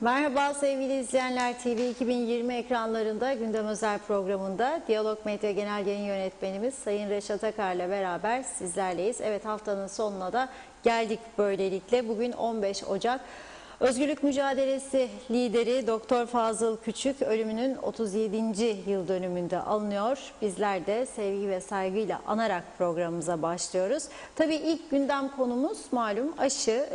Merhaba sevgili izleyenler, TV 2020 ekranlarında gündem özel programında Diyalog Medya Genel Yayın Yönetmenimiz Sayın Reşat Akar'la beraber sizlerleyiz. Evet, haftanın sonuna da geldik böylelikle. Bugün 15 Ocak. Özgürlük mücadelesi lideri Doktor Fazıl Küçük ölümünün 37. yıl dönümünde alınıyor. Bizler de sevgi ve saygıyla anarak programımıza başlıyoruz. Tabii ilk gündem konumuz malum aşı.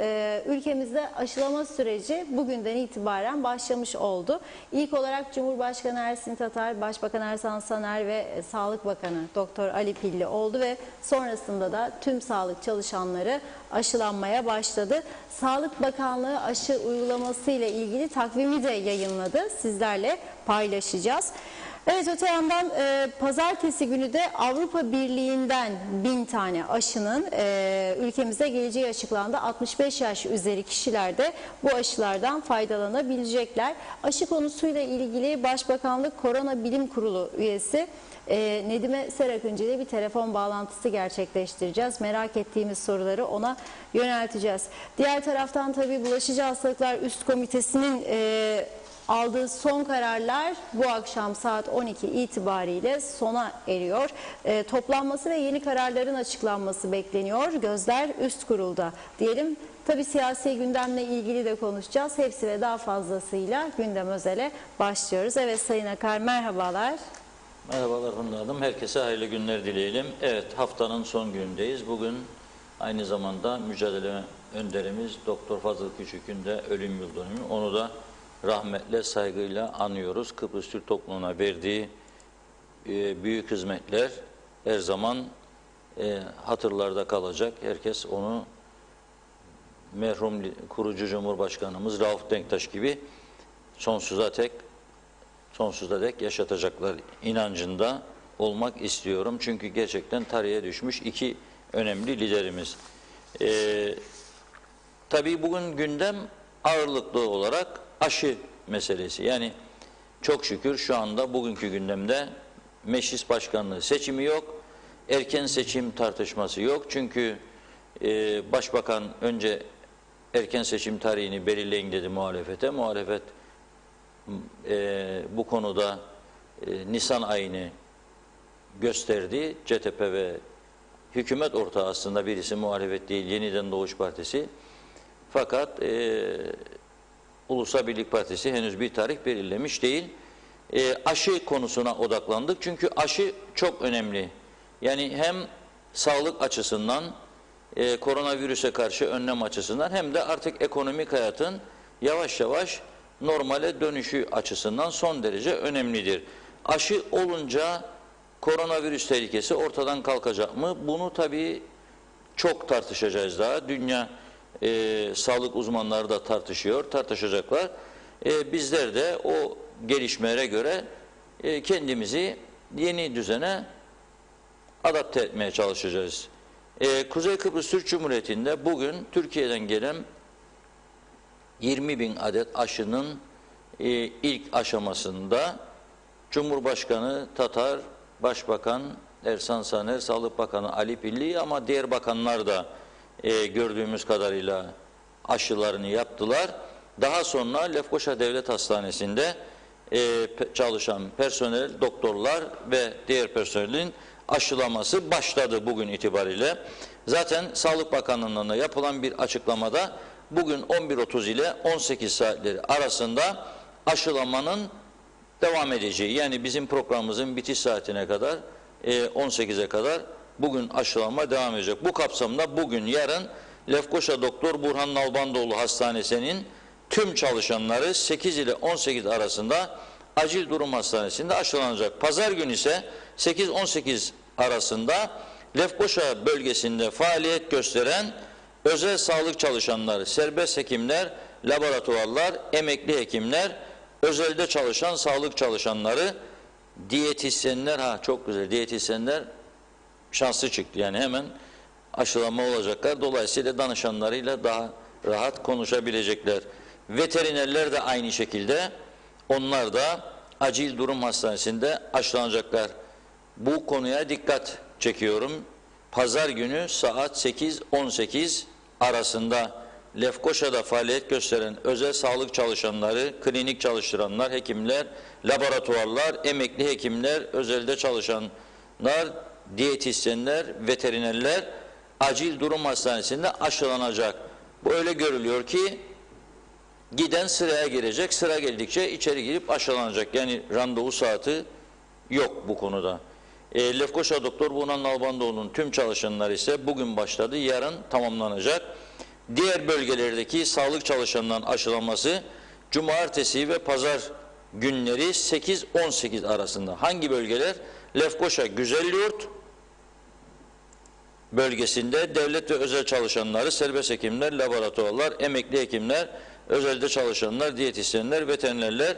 Ülkemizde aşılama süreci bugünden itibaren başlamış oldu. İlk olarak Cumhurbaşkanı Ersin Tatar, Başbakan Ersan Saner ve Sağlık Bakanı Doktor Ali Pilli oldu ve sonrasında da tüm sağlık çalışanları aşılanmaya başladı. Sağlık Bakanlığı aşı uygulaması ile ilgili takvimi de yayınladı. Sizlerle paylaşacağız. Evet, öte yandan pazartesi günü de Avrupa Birliği'nden 1000 tane aşının ülkemize geleceği açıklandı. 65 yaş üzeri kişiler de bu aşılardan faydalanabilecekler. Aşı konusuyla ilgili Başbakanlık Korona Bilim Kurulu üyesi Nedime Serakıncı ile bir telefon bağlantısı gerçekleştireceğiz. Merak ettiğimiz soruları ona yönelteceğiz. Diğer taraftan tabii Bulaşıcı Hastalıklar Üst Komitesi'nin aldığı son kararlar bu akşam saat 12 itibariyle sona eriyor. Toplanması ve yeni kararların açıklanması bekleniyor. Gözler üst kurulda diyelim. Tabii siyasi gündemle ilgili de konuşacağız. Hepsi ve daha fazlasıyla gündem özele başlıyoruz. Evet Sayın Akar, merhabalar. Merhabalar Funda Hanım. Herkese hayırlı günler dileyelim. Evet, haftanın son günündeyiz. Bugün aynı zamanda mücadele önderimiz Doktor Fazıl Küçük'ün de ölüm yıl dönümü. Onu da rahmetle, saygıyla anıyoruz. Kıbrıs Türk toplumuna verdiği büyük hizmetler her zaman hatırlarda kalacak. Herkes onu merhum kurucu Cumhurbaşkanımız Rauf Denktaş gibi sonsuza dek yaşatacaklar inancında olmak istiyorum. Çünkü gerçekten tarihe düşmüş iki önemli liderimiz. Tabii bugün gündem ağırlıklı olarak aşı meselesi. Yani çok şükür şu anda bugünkü gündemde meclis başkanlığı seçimi yok. Erken seçim tartışması yok. Çünkü başbakan önce erken seçim tarihini belirleyin dedi muhalefete. Muhalefet bu konuda Nisan ayını gösterdi. CTP ve hükümet ortağı aslında, birisi muhalefet değil, Yeniden Doğuş Partisi. Fakat Ulusal Birlik Partisi henüz bir tarih belirlemiş değil. Aşı konusuna odaklandık. Çünkü aşı çok önemli. Yani hem sağlık açısından, koronavirüse karşı önlem açısından, hem de artık ekonomik hayatın yavaş yavaş normale dönüşü açısından son derece önemlidir. Aşı olunca koronavirüs tehlikesi ortadan kalkacak mı? Bunu tabii çok tartışacağız daha. Dünya sağlık uzmanları da tartışacaklar. Bizler de o gelişmelere göre kendimizi yeni düzene adapte etmeye çalışacağız. Kuzey Kıbrıs Türk Cumhuriyeti'nde bugün Türkiye'den gelen 20.000 adet aşının ilk aşamasında Cumhurbaşkanı Tatar, Başbakan Ersan Saner, Sağlık Bakanı Ali Pilli, ama diğer bakanlar da gördüğümüz kadarıyla aşılarını yaptılar. Daha sonra Lefkoşa Devlet Hastanesi'nde çalışan personel, doktorlar ve diğer personelin aşılaması başladı bugün itibariyle. Zaten Sağlık Bakanlığı'nda yapılan bir açıklamada bugün 11.30 ile 18 saatleri arasında aşılamanın devam edeceği, yani bizim programımızın bitiş saatine kadar 18'e kadar bugün aşılama devam edecek. Bu kapsamda bugün, yarın Lefkoşa Doktor Burhan Nalbandoğlu Hastanesi'nin tüm çalışanları 8 ile 18 arasında Acil Durum Hastanesi'nde aşılanacak. Pazar günü ise 8-18 arasında Lefkoşa bölgesinde faaliyet gösteren özel sağlık çalışanları, serbest hekimler, laboratuvarlar, emekli hekimler, özelde çalışan sağlık çalışanları, diyetisyenler, çok güzel, diyetisyenler şanslı çıktı. Yani hemen aşılama olacaklar. Dolayısıyla danışanlarıyla daha rahat konuşabilecekler. Veterinerler de aynı şekilde, onlar da Acil Durum Hastanesi'nde aşılanacaklar. Bu konuya dikkat çekiyorum. Pazar günü saat 8-18 arasında Lefkoşa'da faaliyet gösteren özel sağlık çalışanları, klinik çalıştıranlar, hekimler, laboratuvarlar, emekli hekimler, özelde çalışanlar, diyetisyenler, veterinerler acil durum hastanesinde aşılanacak. Bu öyle görülüyor ki giden sıraya girecek, sıra geldikçe içeri girip aşılanacak. Yani randevu saati yok bu konuda. Lefkoşa Doktor Buğra Nalbandoğlu'nun tüm çalışanları ise bugün başladı, yarın tamamlanacak. Diğer bölgelerdeki sağlık çalışanlarının aşılanması cumartesi ve pazar günleri 8-18 arasında. Hangi bölgeler? Lefkoşa Güzelyurt bölgesinde devlet ve özel çalışanları, serbest hekimler, laboratuvarlar, emekli hekimler, özelde çalışanlar, diyetisyenler, veterinerler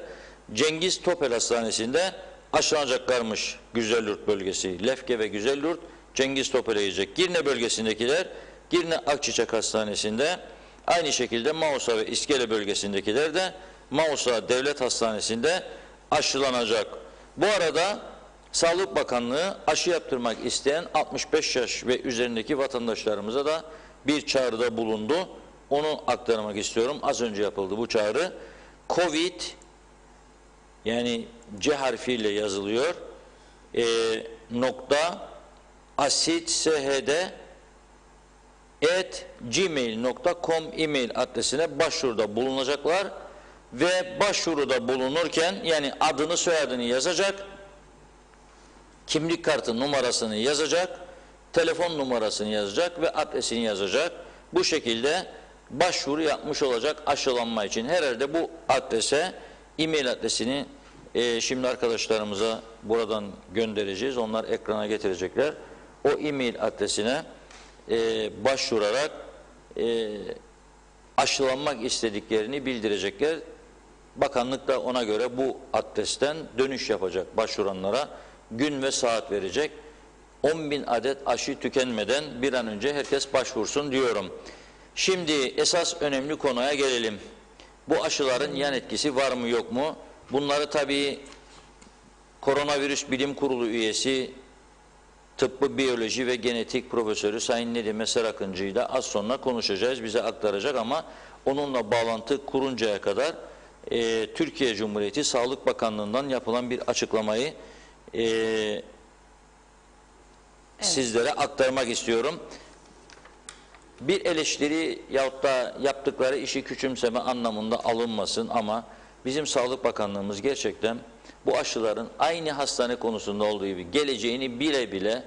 Cengiz Topel Hastanesi'nde aşılanacaklarmış. Güzelyurt bölgesi, Lefke ve Güzelyurt Cengiz Topel'e gidecek. Girne bölgesindekiler Girne Akçiçek Hastanesi'nde, aynı şekilde Mausa ve İskele bölgesindekiler de Mausa Devlet Hastanesi'nde aşılanacak. Bu arada Sağlık Bakanlığı aşı yaptırmak isteyen 65 yaş ve üzerindeki vatandaşlarımıza da bir çağrıda bulundu. Onu aktarmak istiyorum. Az önce yapıldı bu çağrı. Covid, yani C harfiyle yazılıyor, nokta asit.shd@gmail.com e-mail adresine başvuruda bulunacaklar ve başvuruda bulunurken, yani adını soyadını yazacak, kimlik kartı numarasını yazacak, telefon numarasını yazacak ve adresini yazacak. Bu şekilde başvuru yapmış olacak aşılanma için. Herhalde bu adrese, e-mail adresini şimdi arkadaşlarımıza buradan göndereceğiz. Onlar ekrana getirecekler. O e-mail adresine başvurarak aşılanmak istediklerini bildirecekler. Bakanlık da ona göre bu adresten dönüş yapacak başvuranlara. Gün ve saat verecek. 10.000 adet aşı tükenmeden bir an önce herkes başvursun diyorum. Şimdi esas önemli konuya gelelim. Bu aşıların yan etkisi var mı yok mu? Bunları tabii Koronavirüs Bilim Kurulu üyesi, tıbbi biyoloji ve genetik profesörü Sayın Nedim Eser Akıncı ile az sonra konuşacağız, bize aktaracak, ama onunla bağlantı kuruncaya kadar Türkiye Cumhuriyeti Sağlık Bakanlığı'ndan yapılan bir açıklamayı sizlere aktarmak istiyorum. Bir eleştiri yahut da yaptıkları işi küçümseme anlamında alınmasın, ama bizim Sağlık Bakanlığımız gerçekten bu aşıların aynı hastane konusunda olduğu gibi geleceğini bile bile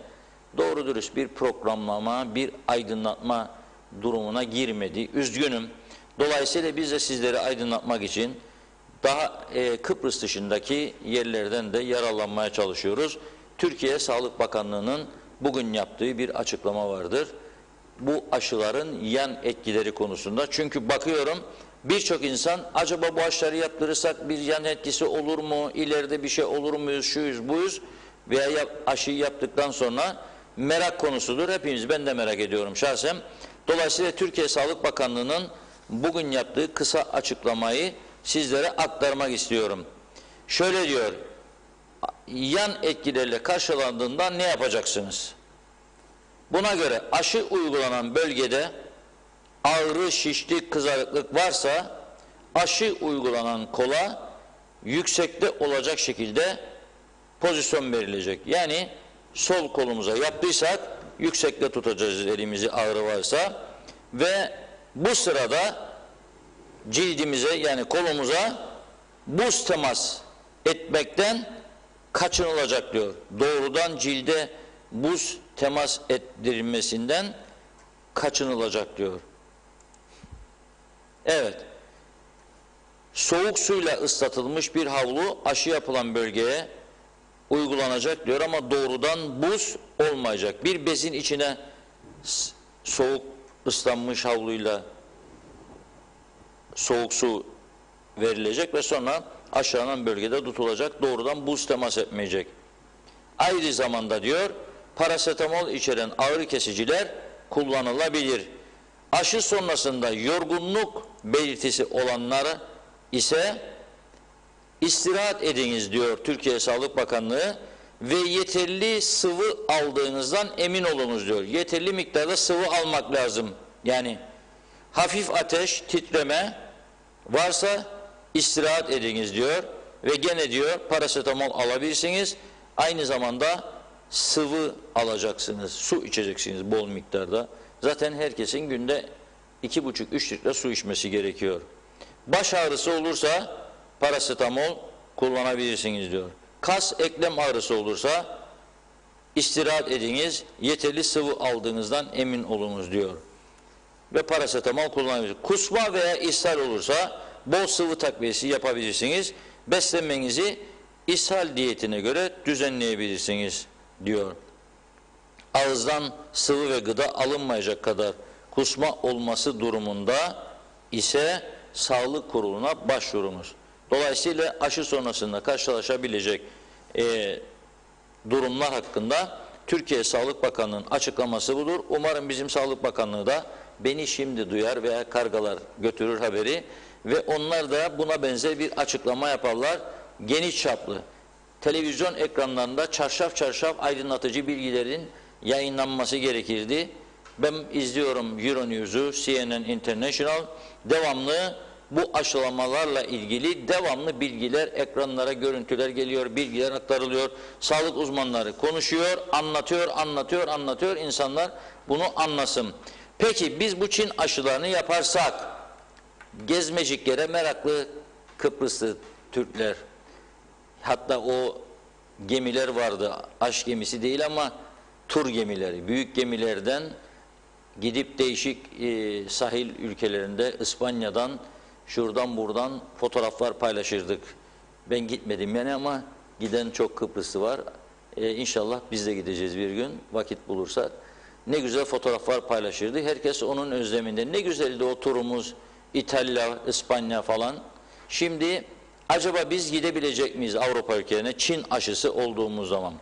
doğru dürüst bir programlama, bir aydınlatma durumuna girmedi. Üzgünüm. Dolayısıyla biz de sizleri aydınlatmak için daha Kıbrıs dışındaki yerlerden de yararlanmaya çalışıyoruz. Türkiye Sağlık Bakanlığı'nın bugün yaptığı bir açıklama vardır. Bu aşıların yan etkileri konusunda. Çünkü bakıyorum birçok insan acaba bu aşıları yaptırırsak bir yan etkisi olur mu, ileride bir şey olur muyuz, şuyuz buyuz, veya aşıyı yaptıktan sonra merak konusudur. Hepimiz, ben de merak ediyorum şahsen. Dolayısıyla Türkiye Sağlık Bakanlığı'nın bugün yaptığı kısa açıklamayı sizlere aktarmak istiyorum. Şöyle diyor: yan etkilerle karşılandığında ne yapacaksınız? Buna göre aşı uygulanan bölgede ağrı, şişlik, kızarıklık varsa aşı uygulanan kola yüksekte olacak şekilde pozisyon verilecek. Yani sol kolumuza yaptıysak yüksekte tutacağız elimizi, ağrı varsa, ve bu sırada cildimize, yani kolumuza buz temas etmekten kaçınılacak diyor. Doğrudan cilde buz temas ettirilmesinden kaçınılacak diyor. Evet. Soğuk suyla ıslatılmış bir havlu aşı yapılan bölgeye uygulanacak diyor, ama doğrudan buz olmayacak. Bir bezin içine soğuk ıslanmış havluyla soğuk su verilecek ve sonra aşılanan bölgede tutulacak. Doğrudan buz temas etmeyecek. Aynı zamanda diyor, parasetamol içeren ağrı kesiciler kullanılabilir. Aşı sonrasında yorgunluk belirtisi olanlara ise istirahat ediniz diyor Türkiye Sağlık Bakanlığı ve yeterli sıvı aldığınızdan emin olunuz diyor. Yeterli miktarda sıvı almak lazım. Yani Hafif ateş, titreme varsa istirahat ediniz diyor ve gene diyor parasetamol alabilirsiniz. Aynı zamanda sıvı alacaksınız, su içeceksiniz bol miktarda. Zaten herkesin günde 2,5-3 litre su içmesi gerekiyor. Baş ağrısı olursa parasetamol kullanabilirsiniz diyor. Kas, eklem ağrısı olursa istirahat ediniz, yeterli sıvı aldığınızdan emin olunuz diyor. Ve parasetamol kullanabilirsiniz. Kusma veya ishal olursa bol sıvı takviyesi yapabilirsiniz. Beslenmenizi ishal diyetine göre düzenleyebilirsiniz diyor. Ağızdan sıvı ve gıda alınmayacak kadar kusma olması durumunda ise sağlık kuruluna başvurunuz. Dolayısıyla aşı sonrasında karşılaşabilecek durumlar hakkında Türkiye Sağlık Bakanlığı'nın açıklaması budur. Umarım bizim Sağlık Bakanlığı da beni şimdi duyar veya kargalar götürür haberi ve onlar da buna benzer bir açıklama yaparlar. Geniş çaplı televizyon ekranlarında çarşaf çarşaf aydınlatıcı bilgilerin yayınlanması gerekirdi. Ben izliyorum Euronews'u, CNN International, devamlı bu aşılamalarla ilgili devamlı bilgiler, ekranlara görüntüler geliyor, bilgiler aktarılıyor. Sağlık uzmanları konuşuyor, anlatıyor, insanlar bunu anlasın. Peki biz bu Çin aşılarını yaparsak, gezmeciklere meraklı Kıbrıslı Türkler, hatta o gemiler vardı, aşk gemisi değil ama tur gemileri, büyük gemilerden gidip değişik sahil ülkelerinde, İspanya'dan, şuradan buradan fotoğraflar paylaşırdık. Ben gitmedim yani ama giden çok Kıbrıslı var. İnşallah biz de gideceğiz bir gün vakit bulursak. Ne güzel fotoğraflar paylaşırdı. Herkes onun özleminde. Ne güzeldi o turumuz, İtalya, İspanya falan. Şimdi acaba biz gidebilecek miyiz Avrupa ülkelerine Çin aşısı olduğumuz zaman?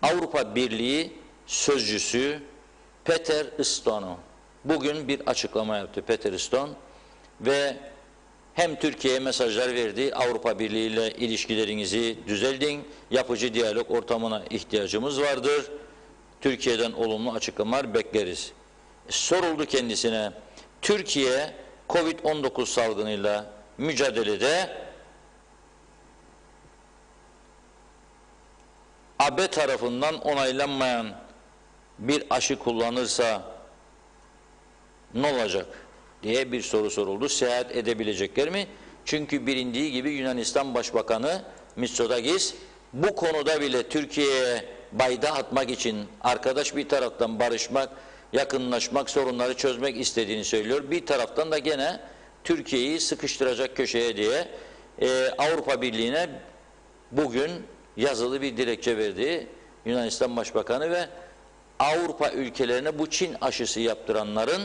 Avrupa Birliği sözcüsü Peter Stone bugün bir açıklama yaptı. Peter Stone ve hem Türkiye'ye mesajlar verdi. Avrupa Birliği ile ilişkilerinizi düzeltin. Yapıcı diyalog ortamına ihtiyacımız vardır. Türkiye'den olumlu açıklamalar bekleriz. Soruldu kendisine. Türkiye Covid-19 salgınıyla mücadelede AB tarafından onaylanmayan bir aşı kullanırsa ne olacak diye bir soru soruldu. Seyahat edebilecekler mi? Çünkü bilindiği gibi Yunanistan Başbakanı Mitsotakis bu konuda bile Türkiye'ye bayda atmak için arkadaş bir taraftan barışmak, yakınlaşmak, sorunları çözmek istediğini söylüyor. Bir taraftan da gene Türkiye'yi sıkıştıracak köşeye diye Avrupa Birliği'ne bugün yazılı bir dilekçe verdi Yunanistan Başbakanı ve Avrupa ülkelerine bu Çin aşısı yaptıranların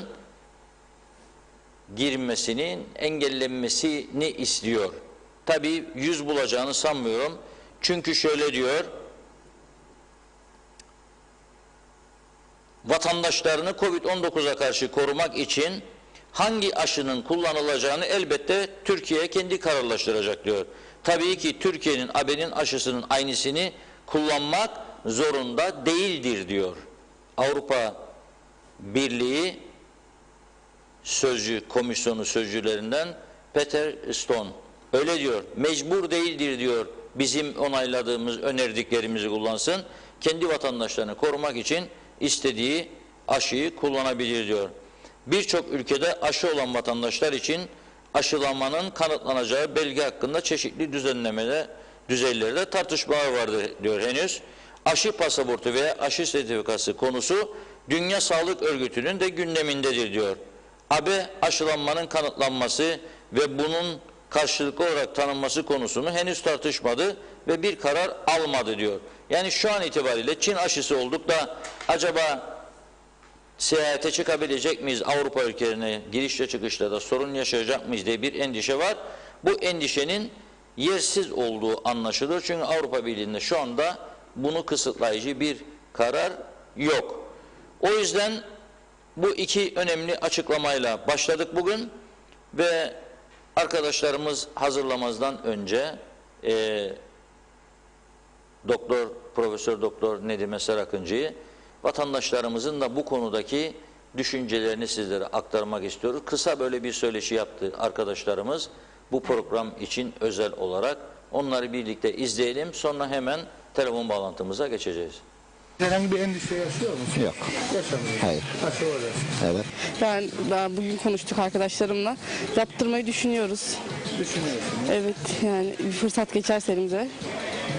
girmesinin engellenmesini istiyor. Tabii yüz bulacağını sanmıyorum. Çünkü şöyle diyor, vatandaşlarını Covid-19'a karşı korumak için hangi aşının kullanılacağını elbette Türkiye kendi kararlaştıracak diyor. Tabii ki Türkiye'nin AB'nin aşısının aynısını kullanmak zorunda değildir diyor. Avrupa Birliği komisyonu sözcülerinden Peter Stone öyle diyor. Mecbur değildir diyor. Bizim onayladığımız, önerdiklerimizi kullansın. Kendi vatandaşlarını korumak için istediği aşıyı kullanabilir diyor. Birçok ülkede aşı olan vatandaşlar için aşılanmanın kanıtlanacağı belge hakkında çeşitli düzeylerde tartışmalar vardır diyor henüz. Aşı pasaportu veya aşı sertifikası konusu Dünya Sağlık Örgütü'nün de gündemindedir diyor. AB aşılanmanın kanıtlanması ve bunun karşılıklı olarak tanınması konusunu henüz tartışmadı ve bir karar almadı diyor. Yani şu an itibariyle Çin aşısı olduk da acaba seyahate çıkabilecek miyiz, Avrupa ülkelerine girişle çıkışla da sorun yaşayacak mıyız diye bir endişe var. Bu endişenin yersiz olduğu anlaşılır. Çünkü Avrupa Birliği'nde şu anda bunu kısıtlayıcı bir karar yok. O yüzden bu iki önemli açıklamayla başladık bugün ve arkadaşlarımız hazırlamazdan önce Profesör Doktor Nedim Eser Akıncı'yı vatandaşlarımızın da bu konudaki düşüncelerini sizlere aktarmak istiyoruz. Kısa böyle bir söyleşi yaptı arkadaşlarımız bu program için özel olarak. Onları birlikte izleyelim. Sonra hemen telefon bağlantımıza geçeceğiz. Herhangi bir endişe yaşıyor musun? Yok. Yaşamıyorsun. Hayır. Aşı olacaksın. Evet. Ben daha bugün konuştuk arkadaşlarımla. Yaptırmayı düşünüyoruz. Düşünüyorsun. Evet, yani bir fırsat geçerse elimize.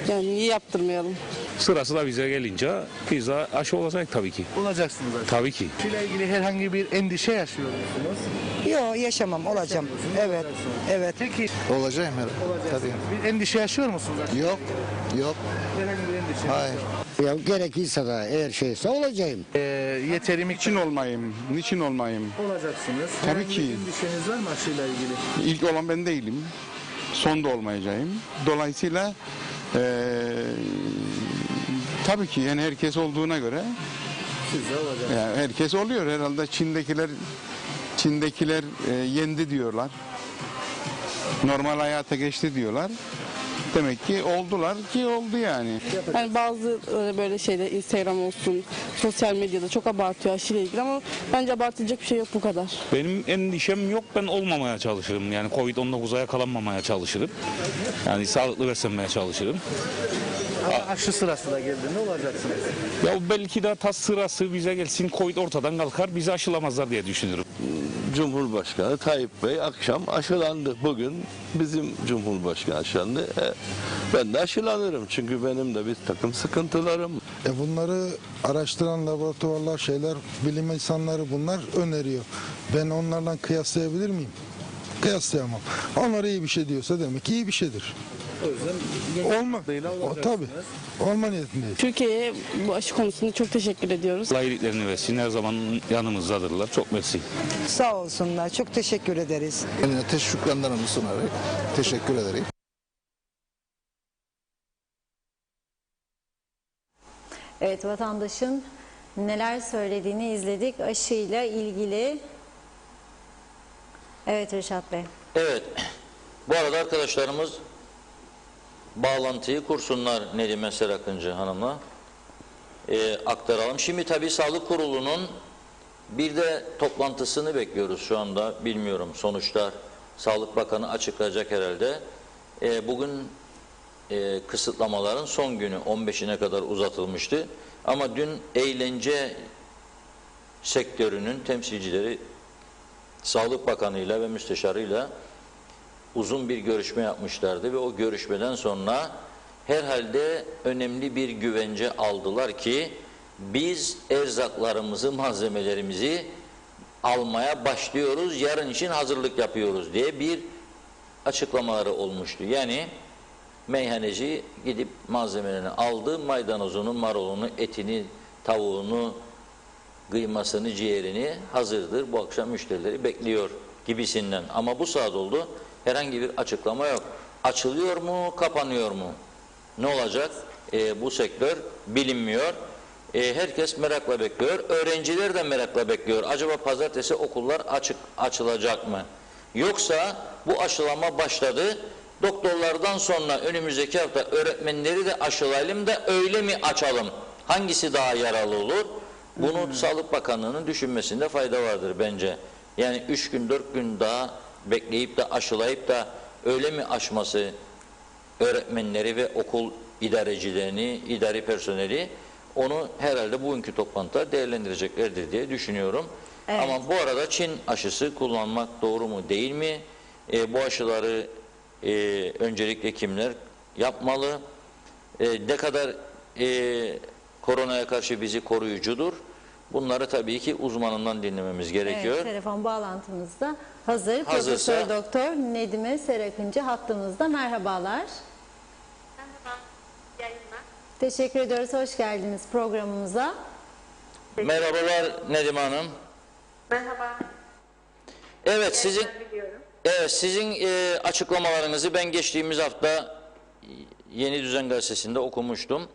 Yani niye yaptırmayalım? Sırası da bize gelince biz de aşı olacak tabii ki. Olacaksınız aşı. Tabii ki. Aşıyla ilgili herhangi bir endişe yaşıyor musunuz? Yok yaşamam olacağım. Evet. Evet. Peki Olacağım herhalde. olacaksınız. Bir endişe yaşıyor musunuz? Yok. Yok. Herhangi bir endişe. Hayır. Ya gerekirse de eğer şeyse olacağım. Yeteri Niçin miktar olmayayım? Niçin olmayayım? olacaksınız. Tabii Herhangi ki. bir endişeniz var mı aşıyla ilgili? İlk olan ben değilim. Son da olmayacağım. Dolayısıyla tabii ki yani herkes olduğuna göre Siz de olacaksınız. yani herkes oluyor herhalde. Çin'dekiler yendi diyorlar. Normal hayata geçti diyorlar. Demek ki oldular ki oldu yani. Yani bazı böyle şeyler Instagram olsun, sosyal medyada çok abartıyor aşıyla ilgili ama bence abartılacak bir şey yok bu kadar. Benim endişem yok. Ben olmamaya çalışırım. Yani Covid-19'a yakalanmamaya çalışırım. Yani sağlıklı beslenmeye çalışırım. Ama aşı sırası da geldi. Ne olacaksınız? Ya belki de tas sırası bize gelsin, Covid ortadan kalkar, bizi aşılamazlar diye düşünürüm. Cumhurbaşkanı Tayyip Bey akşam aşılandı. Bugün bizim Cumhurbaşkanı aşılandı. Ben de aşılanırım çünkü benim de bir takım sıkıntılarım. Bunları araştıran laboratuvarlar, bilim insanları bunlar öneriyor. Ben onlarla kıyaslayabilir miyim? Kıyaslayamam. Onlar iyi bir şey diyorsa demek ki iyi bir şeydir. O yüzden Olma. Tabii. Olma niyetindeyiz. Türkiye'ye bu aşı konusunda çok teşekkür ediyoruz. Allah iyiliklerini versin. Her zaman yanımızdadırlar. Çok mersi. Sağ olsunlar. Çok teşekkür ederiz. Kendine şükranlarımı sunarak teşekkür ederim. Evet, vatandaşın neler söylediğini izledik aşıyla ilgili. Evet Reşat Bey. Evet. Bu arada arkadaşlarımız bağlantıyı kursunlar Nedime Serakıncı Hanım'la. Aktaralım. Şimdi tabii Sağlık Kurulu'nun bir de toplantısını bekliyoruz şu anda. Bilmiyorum sonuçlar. Sağlık Bakanı açıklayacak herhalde. Bugün kısıtlamaların son günü 15'ine kadar uzatılmıştı. Ama dün eğlence sektörünün temsilcileri Sağlık Bakanı'yla ve müsteşarıyla uzun bir görüşme yapmışlardı ve o görüşmeden sonra herhalde önemli bir güvence aldılar ki biz erzaklarımızı, malzemelerimizi almaya başlıyoruz, yarın için hazırlık yapıyoruz diye bir açıklamaları olmuştu. Yani meyhaneci gidip malzemelerini aldı, maydanozunu, marulunu, etini, tavuğunu, kıymasını, ciğerini hazırdır. Bu akşam müşterileri bekliyor gibisinden. Ama bu saat oldu. Herhangi bir açıklama yok. Açılıyor mu, kapanıyor mu? Ne olacak? Bu sektör bilinmiyor. Herkes merakla bekliyor. Öğrenciler de merakla bekliyor. Acaba pazartesi okullar açılacak mı? Yoksa bu aşılama başladı. Doktorlardan sonra önümüzdeki hafta öğretmenleri de aşılayalım da öyle mi açalım? Hangisi daha yararlı olur? Bunu Sağlık Bakanlığı'nın düşünmesinde fayda vardır bence. Yani 3 gün 4 gün daha bekleyip de aşılayıp da öyle mi aşması öğretmenleri ve okul idarecilerini, idari personeli onu herhalde bugünkü toplantıda değerlendireceklerdir diye düşünüyorum. Evet. Ama bu arada Çin aşısı kullanmak doğru mu değil mi? Bu aşıları öncelikle kimler yapmalı? Ne kadar koronaya karşı bizi koruyucudur? Bunları tabii ki uzmanından dinlememiz gerekiyor. Evet, telefon bağlantımızda hazır. Hazırsa- Profesör Doktor Nedime Serakıncı hattımızda. Merhabalar. Merhaba, yayınlar. Teşekkür ediyoruz. Hoş geldiniz programımıza. Merhabalar Nedime Hanım. Merhaba. Evet sizin Biliyorum. sizin açıklamalarınızı ben geçtiğimiz hafta Yeni Düzen Gazetesi'nde okumuştum.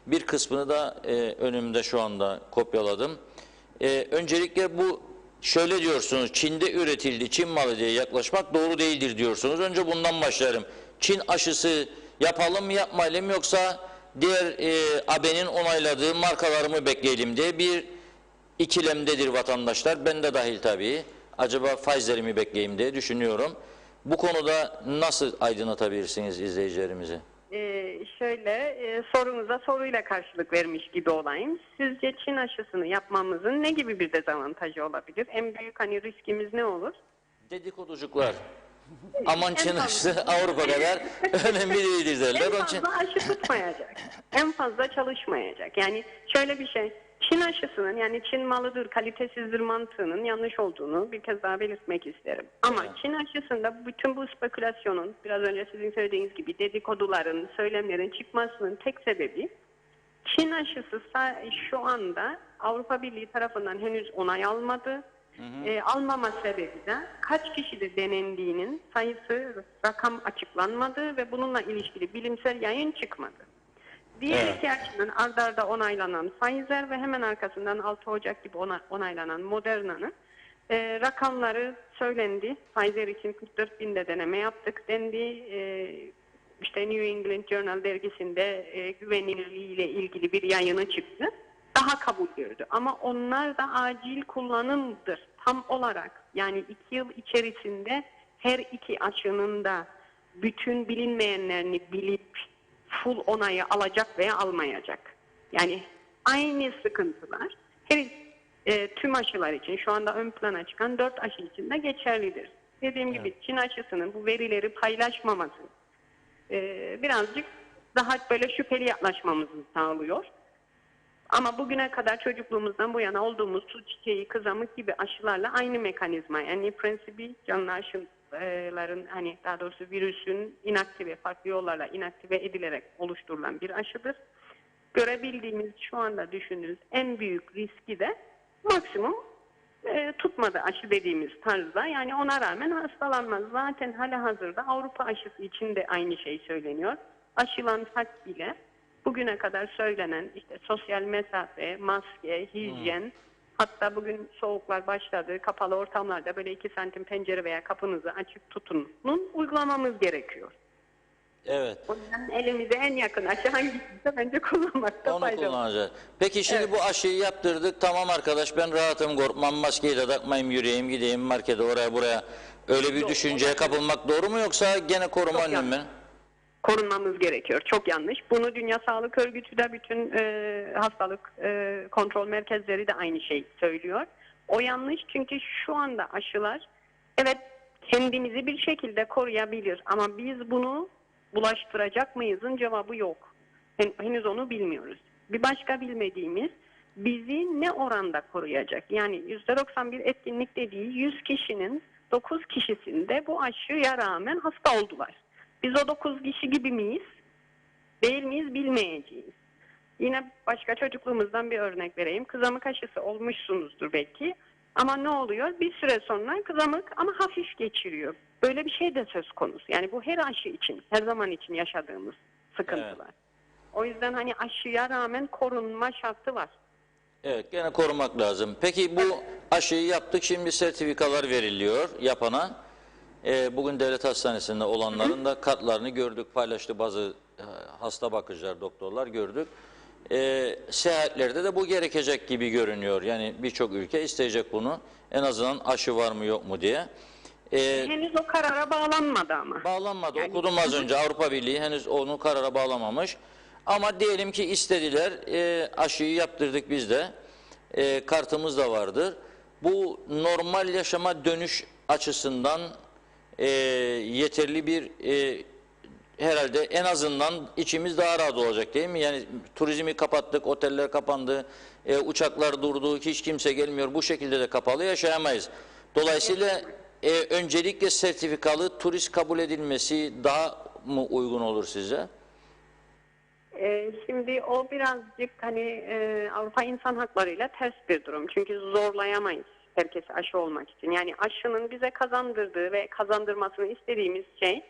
Bir kısmını da önümde şu anda kopyaladım. Öncelikle bu şöyle diyorsunuz, Çin'de üretildi, Çin malı diye yaklaşmak doğru değildir diyorsunuz. Önce bundan başlarım. Çin aşısı yapalım mı yapmayalım yoksa diğer AB'nin onayladığı markaları mı bekleyelim diye bir ikilemdedir vatandaşlar. Ben de dahil tabii. Acaba Pfizer'i mi bekleyeyim diye düşünüyorum. Bu konuda nasıl aydınlatabilirsiniz izleyicilerimizi? Sorunuza soruyla karşılık vermiş gibi olayım. Sizce Çin aşısını yapmamızın ne gibi bir dezavantajı olabilir? En büyük riskimiz ne olur? Dedikoducuklar. Aman Çin aşısı Avrupa kadar önemli değildir derler. En fazla aşı tutmayacak. En fazla çalışmayacak. Yani şöyle bir şey. Çin aşısının, yani Çin malıdır, kalitesizdir mantığının yanlış olduğunu bir kez daha belirtmek isterim. Ama Çin aşısında bütün bu spekülasyonun, biraz önce sizin söylediğiniz gibi dedikoduların, söylemlerin çıkmasının tek sebebi, Çin aşısı şu anda Avrupa Birliği tarafından henüz onay almadı. Almama sebebi de kaç kişide denendiğinin sayısı, rakam açıklanmadı ve bununla ilişkili bilimsel yayın çıkmadı. Diğer iki aşının ard arda onaylanan Pfizer ve hemen arkasından 6 Ocak gibi onaylanan Moderna'nın rakamları söylendi. Pfizer için 44.000'de deneme yaptık dendi. İşte New England Journal dergisinde güvenilirliğiyle ilgili bir yayını çıktı. Daha kabul gördü. Ama onlar da acil kullanımdır. Tam olarak yani 2 yıl içerisinde her iki aşının da bütün bilinmeyenlerini bilip full onayı alacak veya almayacak. Yani aynı sıkıntılar tüm aşılar için şu anda ön plana çıkan 4 aşı için de geçerlidir. Dediğim gibi Çin aşısının bu verileri paylaşmaması birazcık daha böyle şüpheli yaklaşmamızı sağlıyor. Ama bugüne kadar çocukluğumuzdan bu yana olduğumuz su çiçeği, kızamık gibi aşılarla aynı mekanizma. Yani prensibi canlı aşıların daha doğrusu virüsün inaktive, farklı yollarla inaktive edilerek oluşturulan bir aşıdır. Görebildiğimiz şu anda düşündüğünüz en büyük riski de maksimum tutmadı aşı dediğimiz tarzda. Yani ona rağmen hastalanmaz. Zaten halihazırda Avrupa aşısı için de aynı şey söyleniyor. Aşılansak bile bugüne kadar söylenen işte sosyal mesafe, maske, hijyen, hatta bugün soğuklar başladı, kapalı ortamlarda böyle 2 santim pencere veya kapınızı açık tutunun uygulamamız gerekiyor. Evet. O yüzden elimize en yakın aşı hangisiyse bence kullanmakta fayda var. Kullanacağız. Peki şimdi bu aşıyı yaptırdık. Tamam arkadaş ben rahatım, korkmam, maskeyi de takmayayım, yürüyeyim, gideyim markete oraya buraya. Öyle bir düşünceye kapılmak doğru mu yoksa gene koruma önlemi mi? Korunmamız gerekiyor. Çok yanlış. Bunu Dünya Sağlık Örgütü de bütün hastalık kontrol merkezleri de aynı şey söylüyor. O yanlış çünkü şu anda aşılar evet kendimizi bir şekilde koruyabilir ama biz bunu bulaştıracak mıyızın cevabı yok. Henüz onu bilmiyoruz. Bir başka bilmediğimiz bizi ne oranda koruyacak? Yani %91 etkinlik dediği 100 kişinin 9 kişisinde bu aşıya rağmen hasta oldular. Biz o 9 kişi gibi miyiz? Değil miyiz? Bilmeyeceğiz. Yine başka çocukluğumuzdan bir örnek vereyim. Kızamık aşısı olmuşsunuzdur belki. Ama ne oluyor? Bir süre sonra kızamık ama hafif geçiriyor. Böyle bir şey de söz konusu. Yani bu her aşı için, her zaman için yaşadığımız sıkıntılar. Evet. O yüzden aşıya rağmen korunma şartı var. Evet, gene korumak lazım. Peki bu aşıyı yaptık, şimdi sertifikalar veriliyor yapana. Bugün devlet hastanesinde olanların da kartlarını gördük, paylaştı bazı hasta bakıcılar, doktorlar gördük. Seyahatlerde de bu gerekecek gibi görünüyor. Yani birçok ülke isteyecek bunu. En azından aşı var mı yok mu diye. Henüz o karara bağlanmadı ama. Bağlanmadı. Yani, okudum az önce Avrupa Birliği henüz onu karara bağlamamış. Ama diyelim ki istediler, aşıyı yaptırdık biz de. Kartımız da vardır. Bu normal yaşama dönüş açısından yeterli bir herhalde en azından içimiz daha rahat olacak değil mi? Yani turizmi kapattık, oteller kapandı, uçaklar durdu, hiç kimse gelmiyor. Bu şekilde de kapalı yaşayamayız. Dolayısıyla öncelikle sertifikalı turist kabul edilmesi daha mı uygun olur size? Şimdi o birazcık Avrupa İnsan Hakları ile ters bir durum. Çünkü zorlayamayız herkese aşı olmak için. Yani aşının bize kazandırdığı ve kazandırmasını istediğimiz şey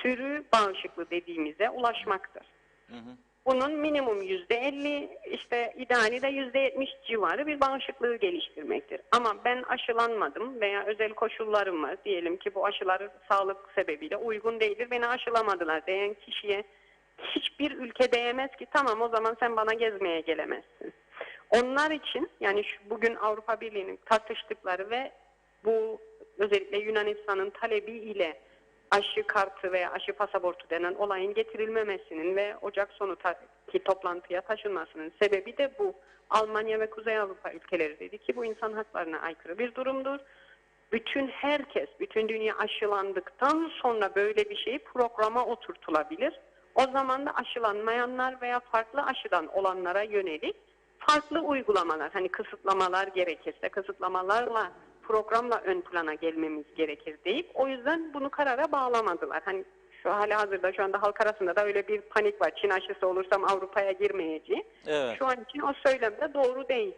sürü bağışıklığı dediğimize ulaşmaktır. Hı hı. Bunun minimum %50, işte ideali de %70 civarı bir bağışıklığı geliştirmektir. Ama ben aşılanmadım veya özel koşullarım var. Diyelim ki bu aşıları sağlık sebebiyle uygun değildir. Beni aşılamadılar diyen kişiye hiçbir ülke diyemez ki tamam o zaman sen bana gezmeye gelemezsin. Onlar için yani bugün Avrupa Birliği'nin tartıştıkları ve bu özellikle Yunanistan'ın talebi ile aşı kartı veya aşı pasaportu denen olayın getirilmemesinin ve Ocak sonundaki toplantıya taşınmasının sebebi de bu. Almanya ve Kuzey Avrupa ülkeleri dedi ki bu insan haklarına aykırı bir durumdur. Bütün dünya aşılandıktan sonra böyle bir şey programa oturtulabilir. O zaman da aşılanmayanlar veya farklı aşıdan olanlara yönelik farklı uygulamalar, hani kısıtlamalar gerekirse kısıtlamalarla programla ön plana gelmemiz gerekir deyip o yüzden bunu karara bağlamadılar. Hani şu halihazırda şu anda halk arasında da öyle bir panik var. Çin aşısı olursam Avrupa'ya girmeyeceğim. Evet. Şu an için o söylem de doğru değil.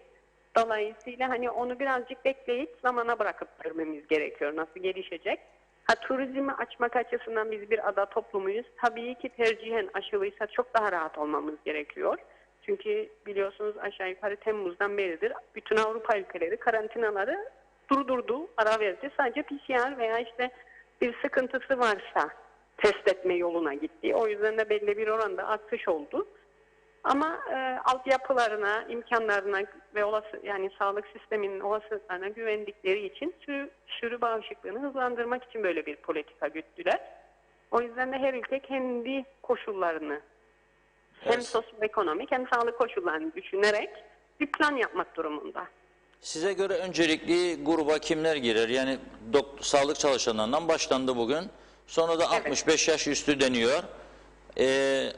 Dolayısıyla hani onu birazcık bekleyip zamana bırakıp görmemiz gerekiyor. Nasıl gelişecek? Turizmi açmak açısından biz bir ada toplumuyuz. Tabii ki tercihen aşılıysa çok daha rahat olmamız gerekiyor. Çünkü biliyorsunuz aşağı yukarı Temmuz'dan beridir bütün Avrupa ülkeleri karantinaları durdurdu, ara verdi. Sadece PCR veya işte bir sıkıntısı varsa test etme yoluna gitti. O yüzden de belli bir oranda artış oldu. Ama altyapılarına, imkanlarına ve olası yani sağlık sisteminin olasılıklarına güvendikleri için sürü bağışıklığını hızlandırmak için böyle bir politika güttüler. O yüzden de her ülke kendi koşullarını hem sosyoekonomik hem sağlık koşullarını düşünerek bir plan yapmak durumunda. Size göre öncelikli gruba kimler girer? Yani sağlık çalışanlarından başlandı bugün. Sonra da 65 yaş üstü deniyor.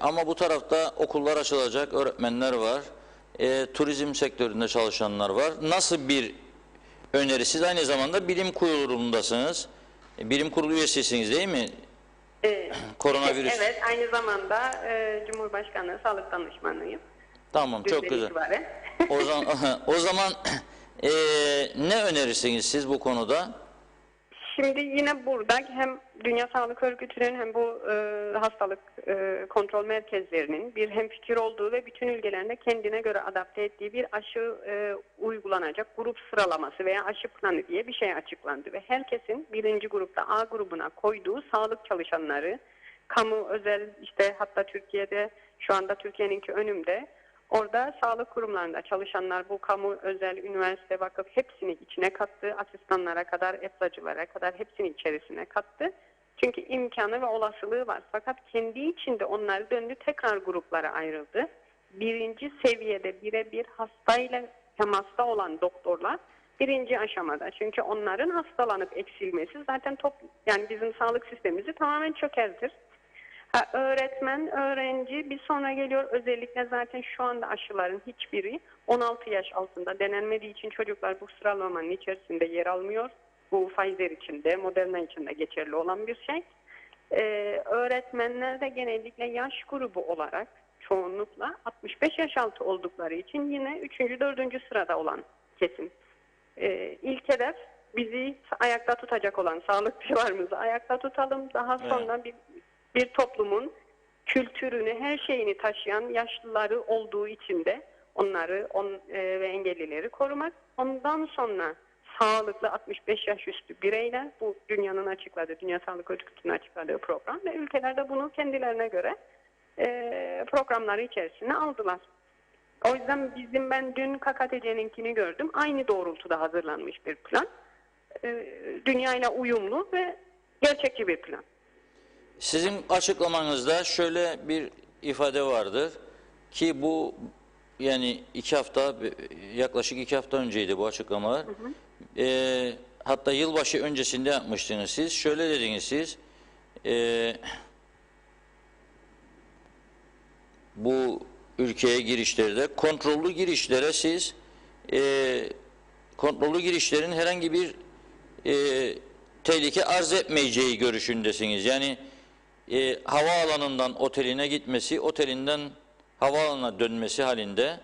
Ama bu tarafta okullar açılacak, öğretmenler var. Turizm sektöründe çalışanlar var. Nasıl bir öneri? Siz aynı zamanda bilim kurulundasınız. Bilim kurulu üyesisiniz değil mi? Koronavirüs. Evet, aynı zamanda Cumhurbaşkanlığı Sağlık Danışmanıyım. Tamam, çok güzel. O zaman ne önerirsiniz siz bu konuda? Şimdi yine burada hem Dünya Sağlık Örgütü'nün hem bu hastalık kontrol merkezlerinin bir hemfikir olduğu ve bütün ülkelerinde kendine göre adapte ettiği bir aşı uygulanacak grup sıralaması veya aşı planı diye bir şey açıklandı. Ve herkesin birinci grupta A grubuna koyduğu sağlık çalışanları, kamu, özel işte hatta Türkiye'de şu anda Türkiye'ninki önümde. Orada sağlık kurumlarında çalışanlar bu kamu, özel, üniversite, vakıf hepsini içine kattı. Asistanlara kadar, eczacılara kadar hepsini içerisine kattı. Çünkü imkanı ve olasılığı var. Fakat kendi içinde onlar döndü tekrar gruplara ayrıldı. Birinci seviyede birebir hastayla temasta olan doktorlar birinci aşamada. Çünkü onların hastalanıp eksilmesi zaten yani bizim sağlık sistemimizi tamamen çökertir. Öğretmen, öğrenci bir sonra geliyor. Özellikle zaten şu anda aşıların hiçbiri 16 yaş altında denenmediği için çocuklar bu sıralamanın içerisinde yer almıyor. Bu Pfizer için de Moderna için de geçerli olan bir şey. Öğretmenler de genellikle yaş grubu olarak çoğunlukla 65 yaş altı oldukları için yine 3. 4. sırada olan kesim. İlk hedef bizi ayakta tutacak olan sağlıkçılarımızı ayakta tutalım. Daha sonra bir toplumun kültürünü, her şeyini taşıyan yaşlıları olduğu için de onları ve engellileri korumak. Ondan sonra sağlıklı 65 yaş üstü bireyler, bu dünyanın açıkladığı, Dünya Sağlık Örgütü'nün açıkladığı program ve ülkeler de bunu kendilerine göre programları içerisine aldılar. O yüzden ben dün KKTC'ninkini gördüm. Aynı doğrultuda hazırlanmış bir plan. Dünyayla uyumlu ve gerçekçi bir plan. Sizin açıklamanızda şöyle bir ifade vardır ki bu yani yaklaşık 2 hafta önceydi bu açıklamalar. Hatta yılbaşı öncesinde yapmıştınız siz. Şöyle dediniz siz, bu ülkeye girişlerde kontrollü girişlere siz kontrollü girişlerin herhangi bir tehlike arz etmeyeceği görüşündesiniz. Yani havaalanından oteline gitmesi, otelinden havaalanına dönmesi halinde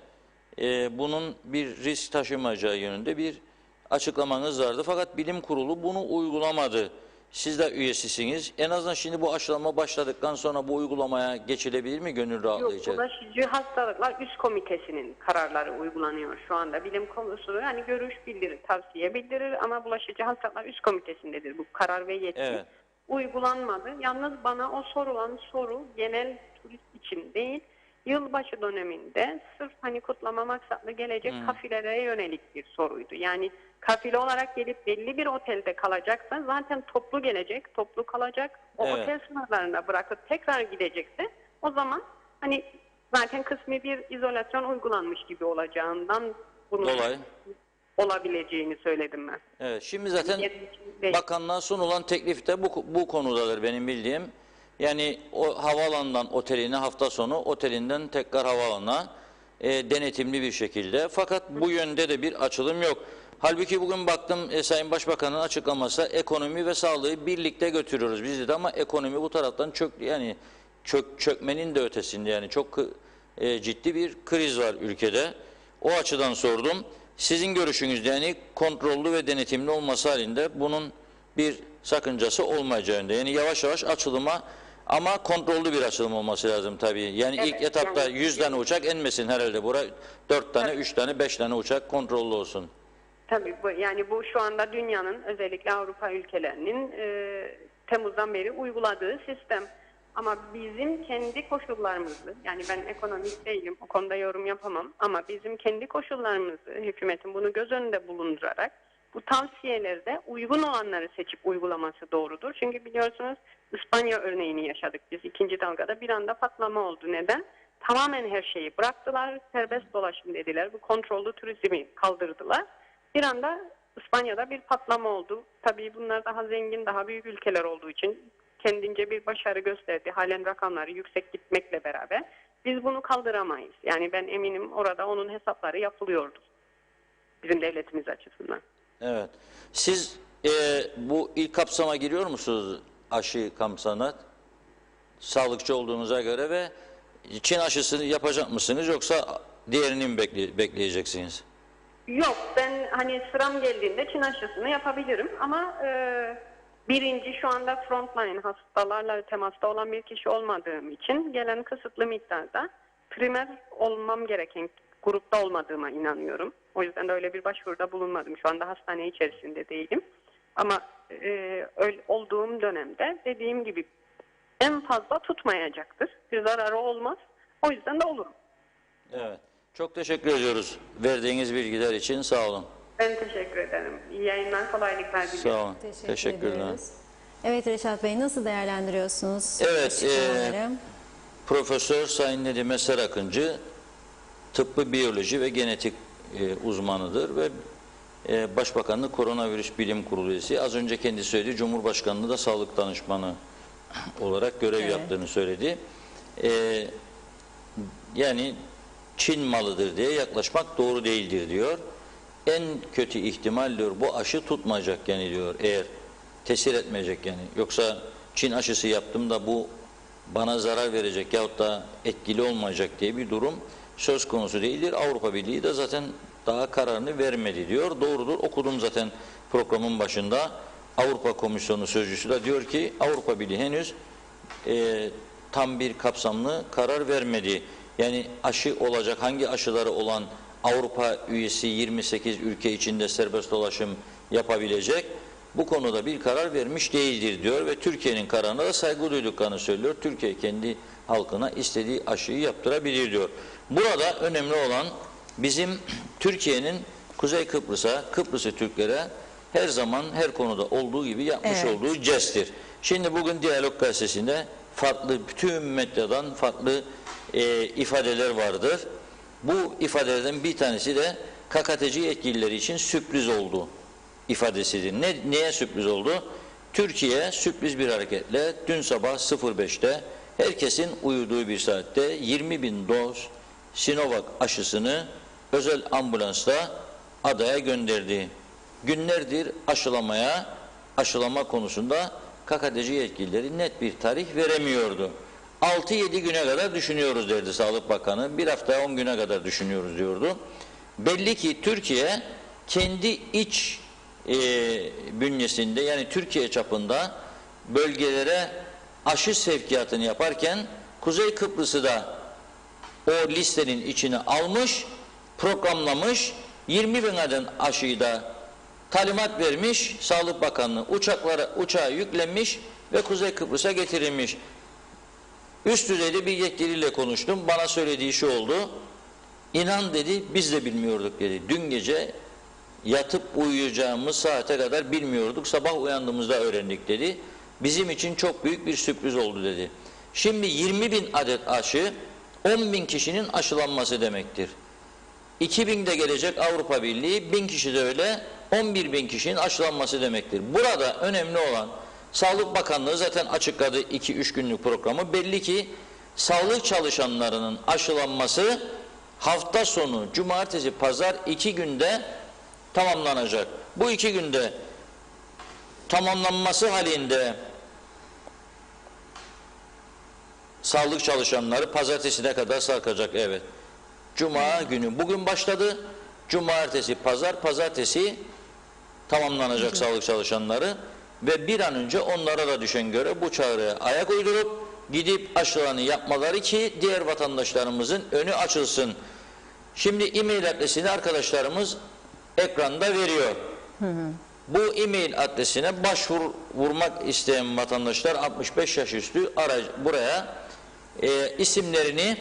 bunun bir risk taşımayacağı yönünde bir açıklamanız vardı. Fakat bilim kurulu bunu uygulamadı. Siz de üyesisiniz. En azından şimdi bu aşılama başladıktan sonra bu uygulamaya geçilebilir mi gönül rahatlayacak? Yok, bulaşıcı hastalıklar üst komitesinin kararları uygulanıyor şu anda. Bilim konusu yani görüş bildirir, tavsiye bildirir ama bulaşıcı hastalıklar üst komitesindedir bu karar ve yetki. Evet. Uygulanmadı. Yalnız bana o sorulan soru genel turist için değil, yılbaşı döneminde sırf hani kutlama maksatlı gelecek kafilelere yönelik bir soruydu. Yani kafile olarak gelip belli bir otelde kalacaksa zaten toplu gelecek, toplu kalacak. O Evet. otel sınırlarına bırakıp tekrar gidecekse o zaman hani zaten kısmi bir izolasyon uygulanmış gibi olacağından bunun Dolayı. olabileceğini söyledim ben. Evet, şimdi zaten Değil. bakanlığa sunulan teklif de bu konudadır benim bildiğim. Yani o havaalanından oteline, hafta sonu otelinden tekrar havaalanına denetimli bir şekilde. Fakat bu yönde de bir açılım yok. Halbuki bugün baktım Sayın Başbakan'ın açıklaması, ekonomi ve sağlığı birlikte götürüyoruz biz dedi ama ekonomi bu taraftan çökmenin de ötesinde, yani çok ciddi bir kriz var ülkede. O açıdan sordum. Sizin görüşünüzde yani kontrollü ve denetimli olması halinde bunun bir sakıncası olmayacağında. Yani yavaş yavaş açılıma, ama kontrollü bir açılım olması lazım tabii. Yani Evet, ilk etapta yani 100 tane uçak inmesin herhalde. Buraya 4 tane, 3 tane, 5 tane uçak kontrollü olsun. Tabii yani bu şu anda dünyanın, özellikle Avrupa ülkelerinin Temmuz'dan beri uyguladığı sistem. Ama bizim kendi koşullarımızı, yani ben ekonomist değilim, o konuda yorum yapamam, ama bizim kendi koşullarımızı, hükümetin bunu göz önünde bulundurarak bu tavsiyelerde uygun olanları seçip uygulaması doğrudur. Çünkü biliyorsunuz İspanya örneğini yaşadık biz. İkinci dalgada bir anda patlama oldu. Neden? Tamamen her şeyi bıraktılar, serbest dolaşım dediler, bu kontrollü turizmi kaldırdılar. Bir anda İspanya'da bir patlama oldu. Tabii bunlar daha zengin, daha büyük ülkeler olduğu için kendince bir başarı gösterdi. Halen rakamları yüksek gitmekle beraber. Biz bunu kaldıramayız. Yani ben eminim orada onun hesapları yapılıyordu. Bizim devletimiz açısından. Evet. Siz bu ilk kapsama giriyor musunuz, aşı kapsamına? Sağlıkçı olduğunuza göre ve Çin aşısını yapacak mısınız, yoksa diğerini mi bekleyeceksiniz? Yok, ben hani sıram geldiğinde Çin aşısını yapabilirim ama birinci, şu anda frontline hastalarla temasta olan bir kişi olmadığım için gelen kısıtlı miktarda primer olmam gereken grupta olmadığıma inanıyorum. O yüzden de öyle bir başvuruda bulunmadım. Şu anda hastane içerisinde değilim. Ama öyle olduğum dönemde dediğim gibi en fazla tutmayacaktır. Bir zararı olmaz. O yüzden de olurum. Evet. Çok teşekkür ediyoruz verdiğiniz bilgiler için. Sağ olun. Ben teşekkür ederim. İyi yayınlar, kolaylıklar diliyorum. Sağ olun. Teşekkürler. ediyoruz. Evet Reşat Bey, nasıl değerlendiriyorsunuz? Evet, açıklamaları? Profesör Sayın Nedim Eser Akıncı tıbbi biyoloji ve genetik uzmanıdır ve Başbakanlık Koronavirüs Bilim Kurulu üyesi. Az önce kendisi söyledi, Cumhurbaşkanlığı da sağlık danışmanı olarak görev yaptığını söyledi. Yani Çin malıdır diye yaklaşmak doğru değildir diyor. En kötü ihtimal diyor bu aşı tutmayacak yani diyor, eğer tesir etmeyecek yani. Yoksa Çin aşısı yaptım da bu bana zarar verecek yahut da etkili olmayacak diye bir durum söz konusu değildir. Avrupa Birliği de zaten daha kararını vermedi diyor. Doğrudur, okudum zaten programın başında. Avrupa Komisyonu sözcüsü de diyor ki Avrupa Birliği henüz tam bir kapsamlı karar vermedi. Yani aşı olacak, hangi aşıları olan Avrupa üyesi 28 ülke içinde serbest dolaşım yapabilecek, bu konuda bir karar vermiş değildir diyor ve Türkiye'nin kararına da saygı duyduklarını söylüyor. Türkiye kendi halkına istediği aşıyı yaptırabilir diyor. Burada önemli olan bizim Türkiye'nin Kuzey Kıbrıs'a, Kıbrıs'ı Türklere her zaman her konuda olduğu gibi yapmış olduğu jesttir. Şimdi bugün Diyalog Gazetesi'nde farklı, bütün medyadan farklı ifadeler vardır. Bu ifadelerden bir tanesi de KKTC yetkilileri için sürpriz oldu ifadesidir. Neye sürpriz oldu? Türkiye sürpriz bir hareketle dün sabah 05'te herkesin uyuduğu bir saatte 20.000 doz Sinovac aşısını özel ambulansla adaya gönderdi. Günlerdir aşılama konusunda KKTC yetkilileri net bir tarih veremiyordu. 6-7 güne kadar düşünüyoruz derdi Sağlık Bakanı. Bir hafta 10 güne kadar düşünüyoruz diyordu. Belli ki Türkiye kendi iç bünyesinde, yani Türkiye çapında bölgelere aşı sevkiyatını yaparken Kuzey Kıbrıs'ı da o listenin içine almış, programlamış, 20.000 adet aşıyı da talimat vermiş, Sağlık Bakanlığı uçağa yüklenmiş ve Kuzey Kıbrıs'a getirilmiş. Üst düzeyde bir yetkiliyle konuştum. Bana söylediği şu oldu. İnan dedi, biz de bilmiyorduk dedi. Dün gece yatıp uyuyacağımız saate kadar bilmiyorduk. Sabah uyandığımızda öğrendik dedi. Bizim için çok büyük bir sürpriz oldu dedi. Şimdi 20.000 adet aşı 10.000 kişinin aşılanması demektir. 2.000'de gelecek Avrupa Birliği, 1.000 kişi de öyle, 11.000 kişinin aşılanması demektir. Burada önemli olan, Sağlık Bakanlığı zaten açıkladı 2-3 günlük programı. Belli ki sağlık çalışanlarının aşılanması hafta sonu, cumartesi, pazar 2 günde tamamlanacak. Bu 2 günde tamamlanması halinde sağlık çalışanları pazartesine kadar sarkacak. Evet. Cuma günü bugün başladı. Cumartesi, pazartesi tamamlanacak sağlık çalışanları ve bir an önce onlara da düşen göre bu çağrıya ayak uydurup gidip aşılarını yapmaları ki diğer vatandaşlarımızın önü açılsın. Şimdi e-mail adresini arkadaşlarımız ekranda veriyor. Bu e-mail adresine başvurmak isteyen vatandaşlar 65 yaş üstü buraya isimlerini,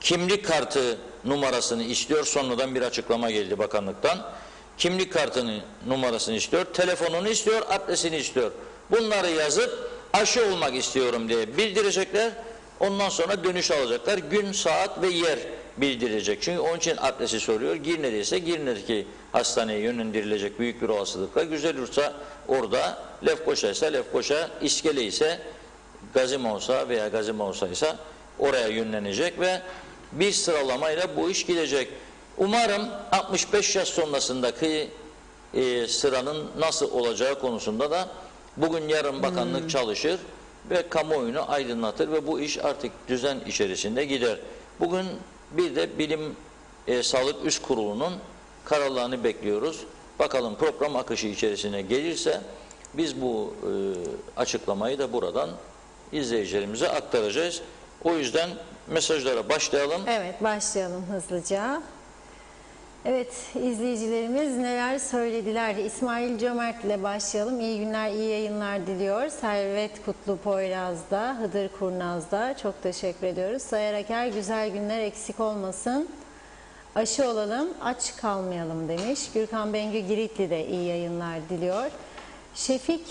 kimlik kartı numarasını istiyor. Sonradan bir açıklama geldi bakanlıktan. Kimlik kartını numarasını istiyor, telefonunu istiyor, adresini istiyor. Bunları yazıp aşı olmak istiyorum diye bildirecekler. Ondan sonra dönüş alacaklar. Gün, saat ve yer bildirecek. Çünkü onun için adresi soruyor. Girne'deyse Girne'deki hastaneye yönlendirilecek büyük bir olasılıkla. Güzelursa orada, Lefkoşa ise Lefkoşa, İskele ise Gazimavsa veya Gazimavsa ise oraya yönlenecek ve bir sıralamayla bu iş gidecek. Umarım 65 yaş sonrasındaki sıranın nasıl olacağı konusunda da bugün yarın bakanlık çalışır ve kamuoyunu aydınlatır ve bu iş artık düzen içerisinde gider. Bugün bir de Bilim Sağlık Üst Kurulu'nun kararlarını bekliyoruz. Bakalım program akışı içerisine gelirse biz bu açıklamayı da buradan izleyicilerimize aktaracağız. O yüzden mesajlara başlayalım. Evet, başlayalım hızlıca. Evet, izleyicilerimiz neler söylediler? İsmail Cömert ile başlayalım. İyi günler, iyi yayınlar diliyor. Servet Kutlu Poyraz'da, Hıdır Kurnaz'da çok teşekkür ediyoruz. Sayar Aker, güzel günler eksik olmasın. Aşı olalım, aç kalmayalım demiş. Gürkan Bengü Giritli de iyi yayınlar diliyor. Şefik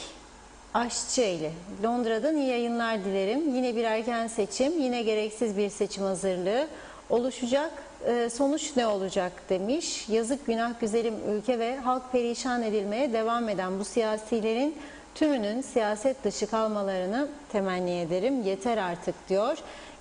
Aşçıeli, Londra'dan iyi yayınlar dilerim. Yine bir erken seçim, yine gereksiz bir seçim hazırlığı oluşacak. Sonuç ne olacak demiş. Yazık günah güzelim ülke ve halk perişan edilmeye devam eden bu siyasilerin tümünün siyaset dışı kalmalarını temenni ederim. Yeter artık diyor.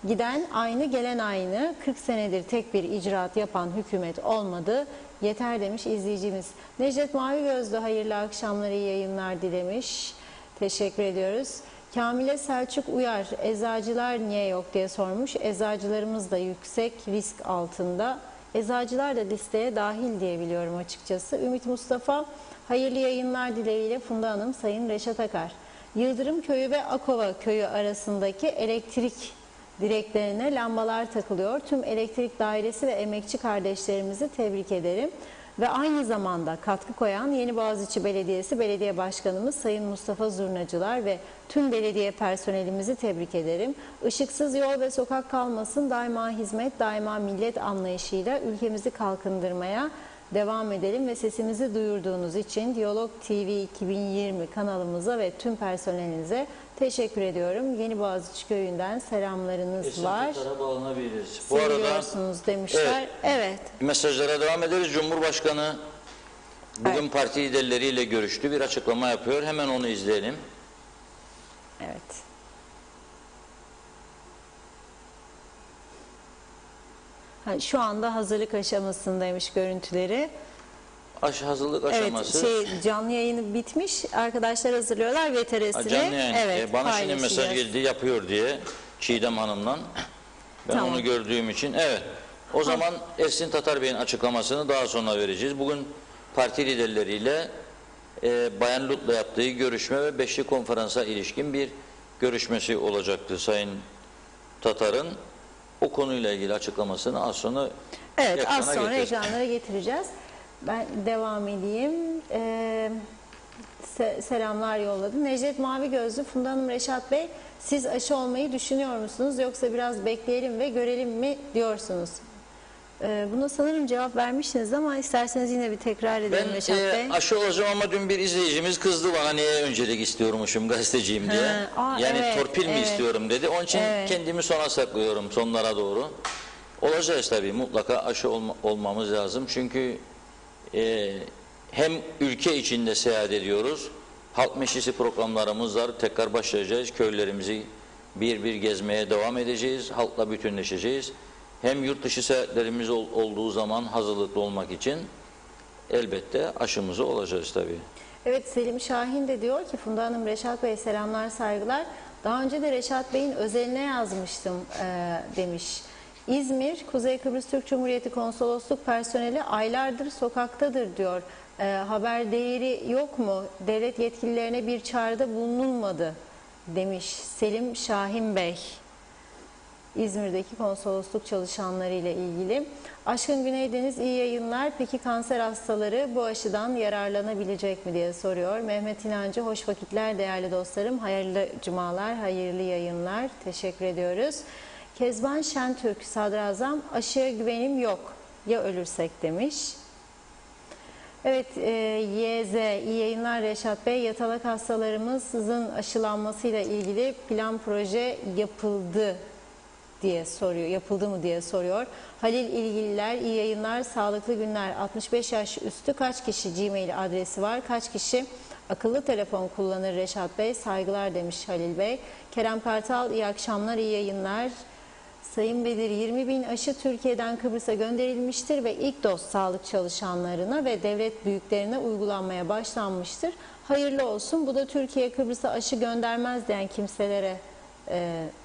Giden aynı, gelen aynı. 40 senedir tek bir icraat yapan hükümet olmadı. Yeter demiş izleyicimiz. Necdet Mavi Gözlü hayırlı akşamlar, iyi yayınlar dilemiş. Teşekkür ediyoruz. Kamile Selçuk Uyar, eczacılar niye yok diye sormuş. Eczacılarımız da yüksek risk altında. Eczacılar da listeye dahil diye biliyorum açıkçası. Ümit Mustafa, hayırlı yayınlar dileğiyle Funda Hanım, Sayın Reşat Akar. Yıldırım Köyü ve Akova Köyü arasındaki elektrik direklerine lambalar takılıyor. Tüm elektrik dairesi ve emekçi kardeşlerimizi tebrik ederim. Ve aynı zamanda katkı koyan Yeni Boğaziçi Belediyesi Belediye Başkanımız Sayın Mustafa Zurnacılar ve tüm belediye personelimizi tebrik ederim. Işıksız yol ve sokak kalmasın, daima hizmet, daima millet anlayışıyla ülkemizi kalkındırmaya devam edelim ve sesimizi duyurduğunuz için Diyalog TV 2020 kanalımıza ve tüm personelinize teşekkür ediyorum. Yeni Boğaziçi Köyü'nden selamlarınız var. Esenlikler'e bağlanabiliriz. Bu arada seviyorsunuz demişler. Evet. Mesajlara devam ederiz. Cumhurbaşkanı bugün parti liderleriyle görüştü. Bir açıklama yapıyor. Hemen onu izleyelim. Evet. Şu anda hazırlık aşamasındaymış görüntüleri. Hazırlık aşaması. Evet, canlı yayını bitmiş. Arkadaşlar hazırlıyorlar VTR'sini. Canlı yayın. Evet, Bana şimdi mesaj geldi, yapıyor diye Çiğdem Hanım'dan. Ben onu gördüğüm için. Evet. O zaman Ersin Tatar Bey'in açıklamasını daha sonra vereceğiz. Bugün parti liderleriyle Bayan Lut'la yaptığı görüşme ve Beşli Konferans'a ilişkin bir görüşmesi olacaktı Sayın Tatar'ın. O konuyla ilgili açıklamasını az sonra ekranlara getireceğiz. Ben devam edeyim. selamlar yolladı. Necdet Mavi Gözlü, Funda Hanım, Reşat Bey, siz aşı olmayı düşünüyor musunuz yoksa biraz bekleyelim ve görelim mi diyorsunuz? Buna sanırım cevap vermişsiniz ama isterseniz yine bir tekrar edelim Reşat Bey. Aşı olacağım ama dün bir izleyicimiz kızdı bana, niye öncelik istiyormuşum, gazeteciyim diye. Yani evet, torpil mi istiyorum dedi. Onun için Evet. kendimi sona saklıyorum, sonlara doğru. Olacağız tabii, mutlaka aşı olmamız lazım. Çünkü hem ülke içinde seyahat ediyoruz, halk meclisi programlarımız var, tekrar başlayacağız. Köylerimizi bir bir gezmeye devam edeceğiz, halkla bütünleşeceğiz. Hem yurt dışı seyahatlerimiz olduğu zaman hazırlıklı olmak için elbette aşımızı olacağız tabii. Evet, Selim Şahin de diyor ki Funda Hanım, Reşat Bey selamlar saygılar. Daha önce de Reşat Bey'in özeline yazmıştım demiş. İzmir, Kuzey Kıbrıs Türk Cumhuriyeti Konsolosluk personeli aylardır sokaktadır diyor. Haber değeri yok mu? Devlet yetkililerine bir çağrıda bulunulmadı demiş Selim Şahin Bey. İzmir'deki konsolosluk çalışanları ile ilgili. Aşkın Güneydeniz, iyi yayınlar. Peki kanser hastaları bu aşıdan yararlanabilecek mi diye soruyor. Mehmet İnancı, hoş vakitler değerli dostlarım. Hayırlı cumalar, hayırlı yayınlar. Teşekkür ediyoruz. Kezban Şentürk, Sadrazam, aşıya güvenim yok. Ya ölürsek demiş. Evet, YZ, iyi yayınlar Reşat Bey. Yatalak hastalarımızın aşılanmasıyla ilgili plan proje yapıldı mı diye soruyor. Halil İlgililer, iyi yayınlar, sağlıklı günler. 65 yaş üstü kaç kişi Gmail adresi var? Kaç kişi akıllı telefon kullanır Reşat Bey? Saygılar demiş Halil Bey. Kerem Kartal, iyi akşamlar, iyi yayınlar. Sayın Bedir, 20.000 aşı Türkiye'den Kıbrıs'a gönderilmiştir ve ilk doz sağlık çalışanlarına ve devlet büyüklerine uygulanmaya başlanmıştır. Hayırlı olsun. Bu da Türkiye Kıbrıs'a aşı göndermez diyen kimselere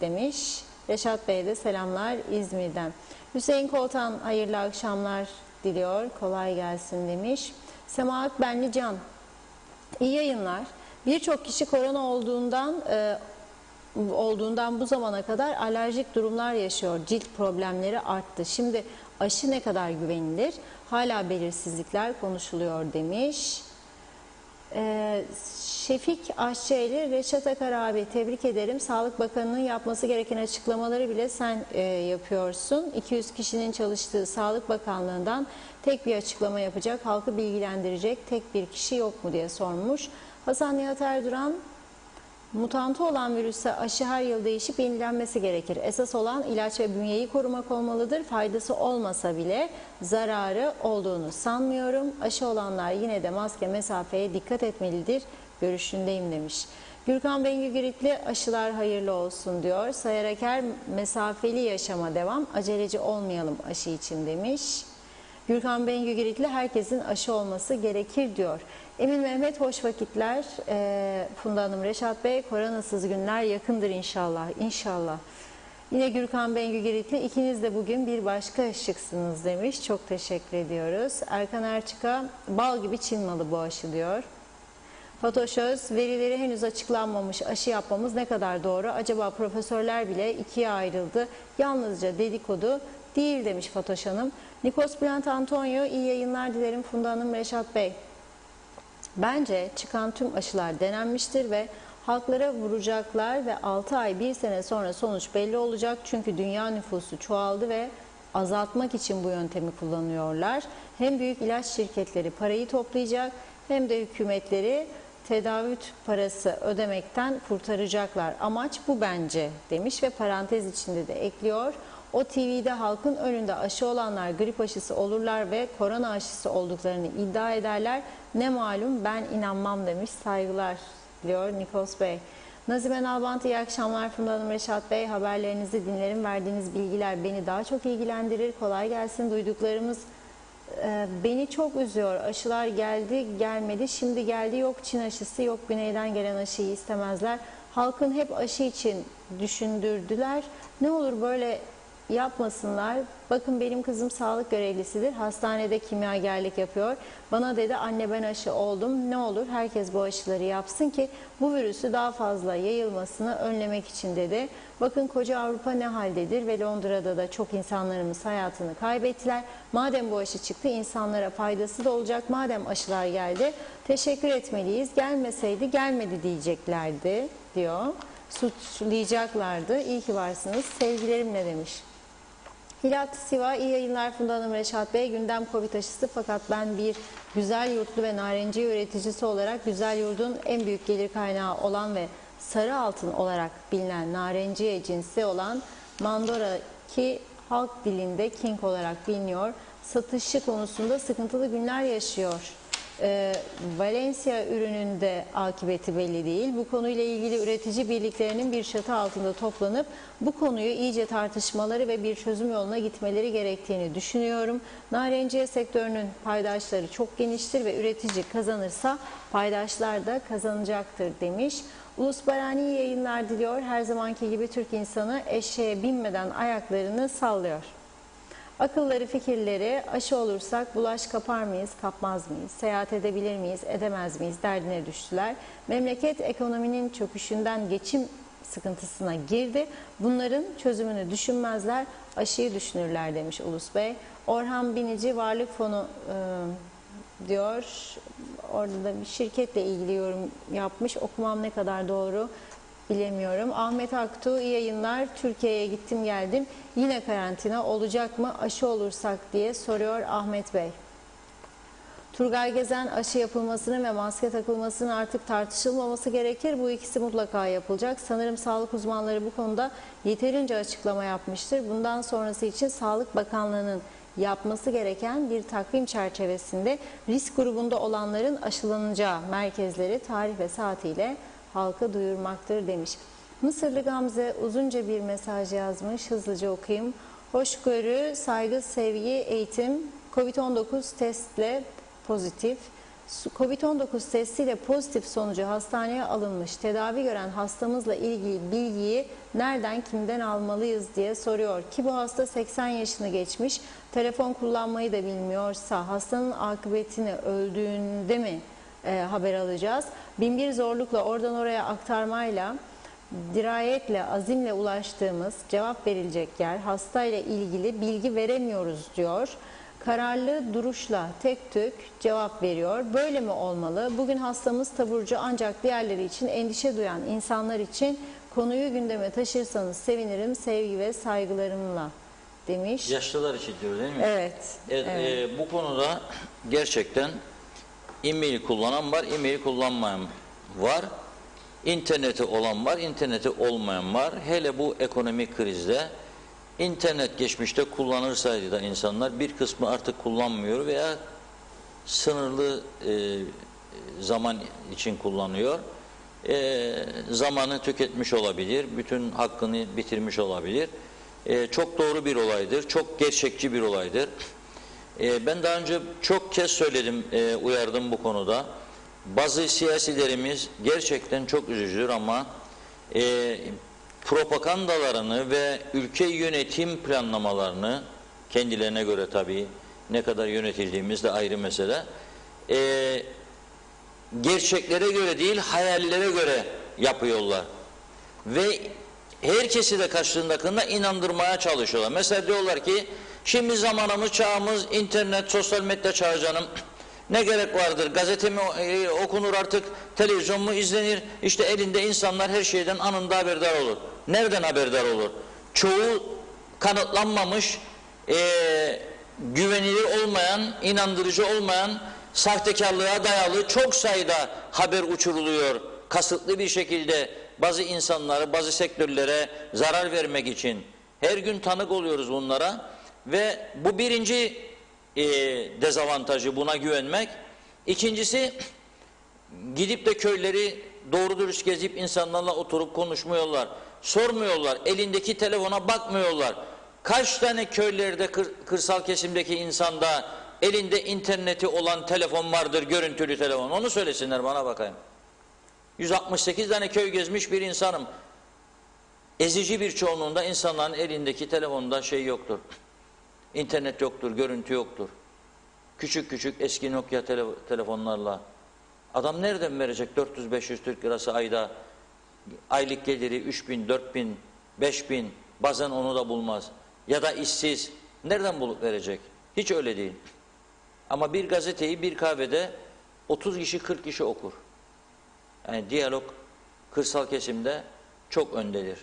demiş. Reşat Bey'e de selamlar İzmir'den. Hüseyin Koltan, hayırlı akşamlar diliyor. Kolay gelsin demiş. Sema Akbenli Can, iyi yayınlar. Birçok kişi korona olduğundan bu zamana kadar alerjik durumlar yaşıyor. Cilt problemleri arttı. Şimdi aşı ne kadar güvenilir? Hala belirsizlikler konuşuluyor demiş. Şefik Aşçıeli, Reşat Akar abi tebrik ederim. Sağlık Bakanı'nın yapması gereken açıklamaları bile sen yapıyorsun. 200 kişinin çalıştığı Sağlık Bakanlığı'ndan tek bir açıklama yapacak, halkı bilgilendirecek tek bir kişi yok mu diye sormuş. Hasan Nihat Erduran, mutantı olan virüse aşı her yıl değişip yenilenmesi gerekir. Esas olan ilaç ve bünyeyi korumak olmalıdır. Faydası olmasa bile zararı olduğunu sanmıyorum. Aşı olanlar yine de maske, mesafeye dikkat etmelidir görüşündeyim demiş. Gürkan Bengü Giritli, aşılar hayırlı olsun diyor. Sayar Aker, mesafeli yaşama devam, aceleci olmayalım aşı için demiş. Gürkan Bengü Giritli, herkesin aşı olması gerekir diyor. Emin Mehmet, hoş vakitler. Funda Hanım, Reşat Bey, koronasız günler yakındır inşallah. İnşallah. Yine Gürkan Bengü Giritli, ikiniz de bugün bir başka şıksınız demiş. Çok teşekkür ediyoruz. Erkan Erçık'a, bal gibi Çin malı bu aşı diyor. Fatoş Öz, verileri henüz açıklanmamış aşı yapmamız ne kadar doğru? Acaba profesörler bile ikiye ayrıldı. Yalnızca dedikodu değil demiş Fatoş Hanım. Nikos Bülent Antonio, iyi yayınlar dilerim Funda Hanım, Reşat Bey. Bence çıkan tüm aşılar denenmiştir ve halklara vuracaklar ve 6 ay 1 sene sonra sonuç belli olacak. Çünkü dünya nüfusu çoğaldı ve azaltmak için bu yöntemi kullanıyorlar. Hem büyük ilaç şirketleri parayı toplayacak hem de hükümetleri tedavüt parası ödemekten kurtaracaklar. Amaç bu bence demiş ve parantez içinde de ekliyor. O TV'de halkın önünde aşı olanlar grip aşısı olurlar ve korona aşısı olduklarını iddia ederler. Ne malum, ben inanmam demiş. Saygılar diyor Nikos Bey. Nazime Nalbant, iyi akşamlar Funda Hanım, Reşat Bey. Haberlerinizi dinlerim. Verdiğiniz bilgiler beni daha çok ilgilendirir. Kolay gelsin. Duyduklarımız beni çok üzüyor. Aşılar geldi, gelmedi. Şimdi geldi, yok Çin aşısı, yok güneyden gelen aşıyı istemezler. Halkın hep aşı için düşündürdüler. Ne olur böyle yapmasınlar. Bakın benim kızım sağlık görevlisidir. Hastanede kimyagerlik yapıyor. Bana dedi anne ben aşı oldum. Ne olur herkes bu aşıları yapsın ki bu virüsü daha fazla yayılmasını önlemek için dedi. Bakın koca Avrupa ne haldedir ve Londra'da da çok insanlarımız hayatını kaybettiler. Madem bu aşı çıktı insanlara faydası da olacak. Madem aşılar geldi teşekkür etmeliyiz. Gelmeseydi gelmedi diyeceklerdi diyor. Suçlayacaklardı. İyi ki varsınız. Sevgilerimle demiş. Hilat Siva, iyi yayınlar Funda Hanım, Reşat Bey. Gündem Covid aşısı fakat ben bir güzel yurtlu ve narenciye üreticisi olarak güzel yurdun en büyük gelir kaynağı olan ve sarı altın olarak bilinen narenciye cinsi olan Mandora ki halk dilinde King olarak biliniyor. Satışı konusunda sıkıntılı günler yaşıyor. Valencia ürününde akıbeti belli değil. Bu konuyla ilgili üretici birliklerinin bir çatı altında toplanıp bu konuyu iyice tartışmaları ve bir çözüm yoluna gitmeleri gerektiğini düşünüyorum. Narenciye sektörünün paydaşları çok geniştir ve üretici kazanırsa paydaşlar da kazanacaktır demiş. Ulus Barani iyi yayınlar diliyor. Her zamanki gibi Türk insanı eşeğe binmeden ayaklarını sallıyor. Akılları, fikirleri aşı olursak bulaş kapar mıyız, kapmaz mıyız? Seyahat edebilir miyiz, edemez miyiz derdine düştüler. Memleket ekonominin çöküşünden geçim sıkıntısına girdi. Bunların çözümünü düşünmezler, aşıyı düşünürler demiş Ulus Bey. Orhan Binici Varlık Fonu diyor. Orada da bir şirketle ilgili yorum yapmış. Okumam ne kadar doğru bilemiyorum. Ahmet Aktuğ iyi yayınlar. Türkiye'ye gittim geldim. Yine karantina olacak mı aşı olursak diye soruyor Ahmet Bey. Turgay Gezen aşı yapılmasının ve maske takılmasının artık tartışılmaması gerekir. Bu ikisi mutlaka yapılacak. Sanırım sağlık uzmanları bu konuda yeterince açıklama yapmıştır. Bundan sonrası için Sağlık Bakanlığı'nın yapması gereken bir takvim çerçevesinde risk grubunda olanların aşılanacağı merkezleri tarih ve saatiyle halka duyurmaktır demiş. Mısırlı Gamze uzunca bir mesaj yazmış. Hızlıca okuyayım. Hoşgörü, saygı, sevgi, eğitim, Covid-19 testle pozitif. Covid-19 testiyle pozitif sonucu hastaneye alınmış. Tedavi gören hastamızla ilgili bilgiyi nereden, kimden almalıyız diye soruyor. Ki bu hasta 80 yaşını geçmiş. Telefon kullanmayı da bilmiyorsa hastanın akıbetini öldüğünde mi haber alacağız? Binbir zorlukla oradan oraya aktarmayla, dirayetle, azimle ulaştığımız cevap verilecek yer hastayla ilgili bilgi veremiyoruz diyor. Kararlı duruşla tek tük cevap veriyor. Böyle mi olmalı? Bugün hastamız taburcu ancak diğerleri için endişe duyan insanlar için konuyu gündeme taşırsanız sevinirim sevgi ve saygılarımla demiş. Yaşlılar için diyor değil mi? Evet. Evet. Bu konuda gerçekten e-mail kullanan var, e-mail kullanmayan var. İnterneti olan var, interneti olmayan var. Hele bu ekonomik krizde internet geçmişte kullanırsaydı da insanlar bir kısmı artık kullanmıyor veya sınırlı zaman için kullanıyor. Zamanı tüketmiş olabilir, bütün hakkını bitirmiş olabilir. Çok doğru bir olaydır, çok gerçekçi bir olaydır. Ben daha önce çok kez söyledim, uyardım bu konuda. Bazı siyasilerimiz gerçekten çok üzücüdür ama propagandalarını ve ülke yönetim planlamalarını kendilerine göre tabii ne kadar yönetildiğimiz de ayrı mesele. Gerçeklere göre değil hayallere göre yapıyorlar. Ve herkesi de karşılığında inandırmaya çalışıyorlar. Mesela diyorlar ki şimdi zamanımız, çağımız, internet, sosyal medya çağı canım. Ne gerek vardır? Gazete mi okunur artık, televizyon mu izlenir? İşte elinde insanlar her şeyden anında haberdar olur. Nereden haberdar olur? Çoğu kanıtlanmamış, güvenilir olmayan, inandırıcı olmayan, sahtekarlığa dayalı çok sayıda haber uçuruluyor. Kasıtlı bir şekilde bazı insanlara, bazı sektörlere zarar vermek için. Her gün tanık oluyoruz bunlara ve bu birinci dezavantajı buna güvenmek. İkincisi gidip de köyleri doğru dürüst gezip insanlarla oturup konuşmuyorlar. Sormuyorlar. Elindeki telefona bakmıyorlar. Kaç tane köylerde kırsal kesimdeki insanda elinde interneti olan telefon vardır, görüntülü telefon. Onu söylesinler bana bakayım. 168 tane köy gezmiş bir insanım. ezici bir çoğunluğunda insanların elindeki telefonda şey yoktur. İnternet yoktur, görüntü yoktur. Küçük küçük eski Nokia telefonlarla. Adam nereden verecek 400-500 Türk lirası ayda? Aylık geliri 3.000, 4.000, 5.000, bazen onu da bulmaz. Ya da işsiz. Nereden bulup verecek? Hiç öyle değil. Ama bir gazeteyi bir kahvede 30 kişi 40 kişi okur. Yani Diyalog kırsal kesimde çok öndedir.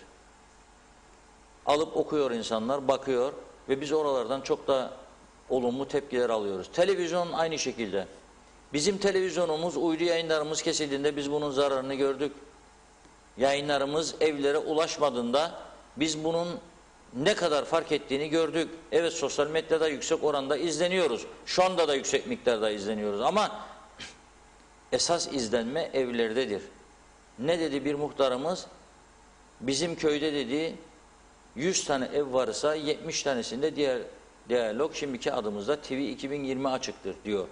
Alıp okuyor insanlar, bakıyor ve biz oralardan çok da olumlu tepkiler alıyoruz. Televizyon aynı şekilde. Bizim televizyonumuz, uydu yayınlarımız kesildiğinde biz bunun zararını gördük. Yayınlarımız evlere ulaşmadığında biz bunun ne kadar fark ettiğini gördük. Evet, sosyal medyada yüksek oranda izleniyoruz. Şu anda da yüksek miktarda izleniyoruz ama esas izlenme evlerdedir. Ne dedi bir muhtarımız? Bizim köyde dedi 100 tane ev varsa 70 tanesinde Diyalog şimdiki adımızda TV 2020 açıktır diyor.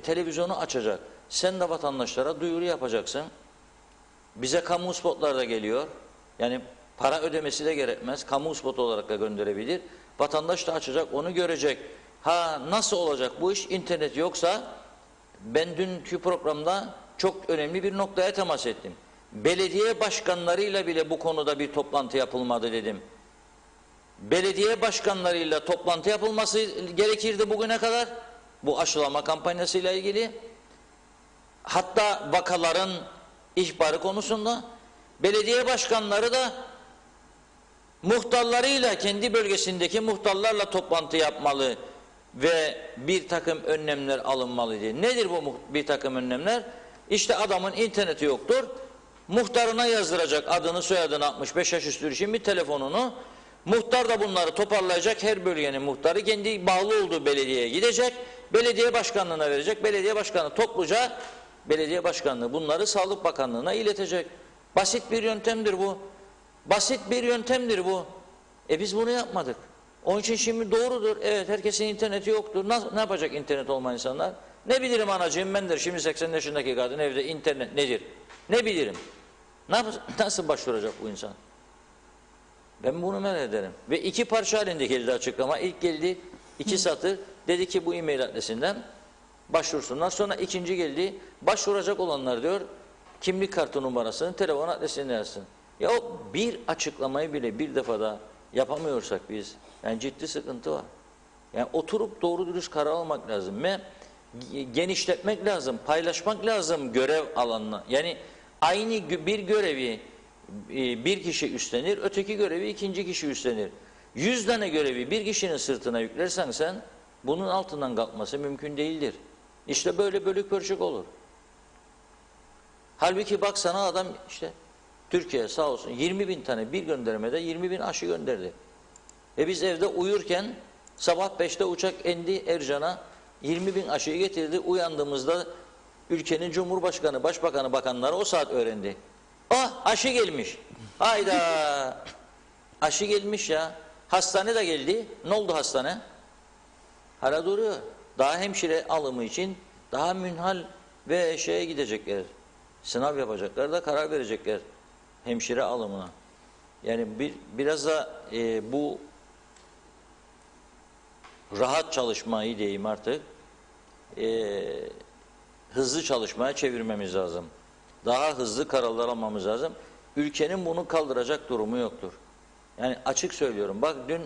Televizyonu açacak. Sen de vatandaşlara duyuru yapacaksın. Bize kamu spotlar da geliyor. Yani para ödemesi de gerekmez. Kamu spotu olarak da gönderebilir. Vatandaş da açacak, onu görecek. Ha, nasıl olacak bu iş? İnternet yoksa, ben dünkü programda çok önemli bir noktaya temas ettim. Belediye başkanlarıyla bile bu konuda bir toplantı yapılmadı dedim. Belediye başkanlarıyla toplantı yapılması gerekirdi bugüne kadar. Bu aşılama kampanyasıyla ilgili. Hatta vakaların ihbarı konusunda belediye başkanları da muhtarlarıyla, kendi bölgesindeki muhtarlarla toplantı yapmalı ve bir takım önlemler alınmalı diye. Nedir bu bir takım önlemler? İşte adamın interneti yoktur. Muhtarına yazdıracak adını, soyadını, 65 yaş üstü için bir telefonunu. Muhtar da bunları toparlayacak. Her bölgenin muhtarı kendi bağlı olduğu belediyeye gidecek. Belediye başkanlığına verecek. Belediye başkanı topluca belediye başkanlığı bunları Sağlık Bakanlığı'na iletecek. Basit bir yöntemdir bu. Basit bir yöntemdir bu. Biz bunu yapmadık. Onun için şimdi doğrudur. Evet, herkesin interneti yoktur. Ne yapacak internet olmayan insanlar? Ne bilirim anacığım, ben der. Şimdi 80 yaşındaki kadın evde internet nedir? Ne bilirim? Nasıl başvuracak bu insan? Ben bunu merak ederim. Ve iki parça halinde geldi açıklama. İlk geldi 2 satır. Dedi ki bu e-mail adresinden başvursunlar. Sonra ikinci geldi. Başvuracak olanlar diyor kimlik kartı numarasını, telefon adresini yazsın. Ya o bir açıklamayı bile bir defada yapamıyorsak biz, yani ciddi sıkıntı var. Yani oturup doğru dürüst karar almak lazım ve genişletmek lazım, paylaşmak lazım görev alanına. Yani aynı bir görevi bir kişi üstlenir, öteki görevi ikinci kişi üstlenir. 100 tane görevi bir kişinin sırtına yüklersen sen, bunun altından kalkması mümkün değildir. İşte böyle bölük pörçük olur. Halbuki bak sana adam işte Türkiye sağ olsun 20.000 tane bir göndermede 20.000 aşı gönderdi. Biz evde uyurken sabah 5'te uçak indi Ercan'a, 20.000 aşıyı getirdi. Uyandığımızda ülkenin Cumhurbaşkanı, Başbakanı, bakanları o saat öğrendi. Aşı gelmiş. Hayda. Aşı gelmiş ya. Hastane de geldi. Ne oldu hastane? Hala duruyor. Daha hemşire alımı için daha münhal ve şeye gidecekler. Sınav yapacaklar da karar verecekler hemşire alımına. Yani biraz da bu rahat çalışmayı diyeyim artık hızlı çalışmaya çevirmemiz lazım. Daha hızlı kararlar almamız lazım. Ülkenin bunu kaldıracak durumu yoktur. Yani açık söylüyorum. Bak dün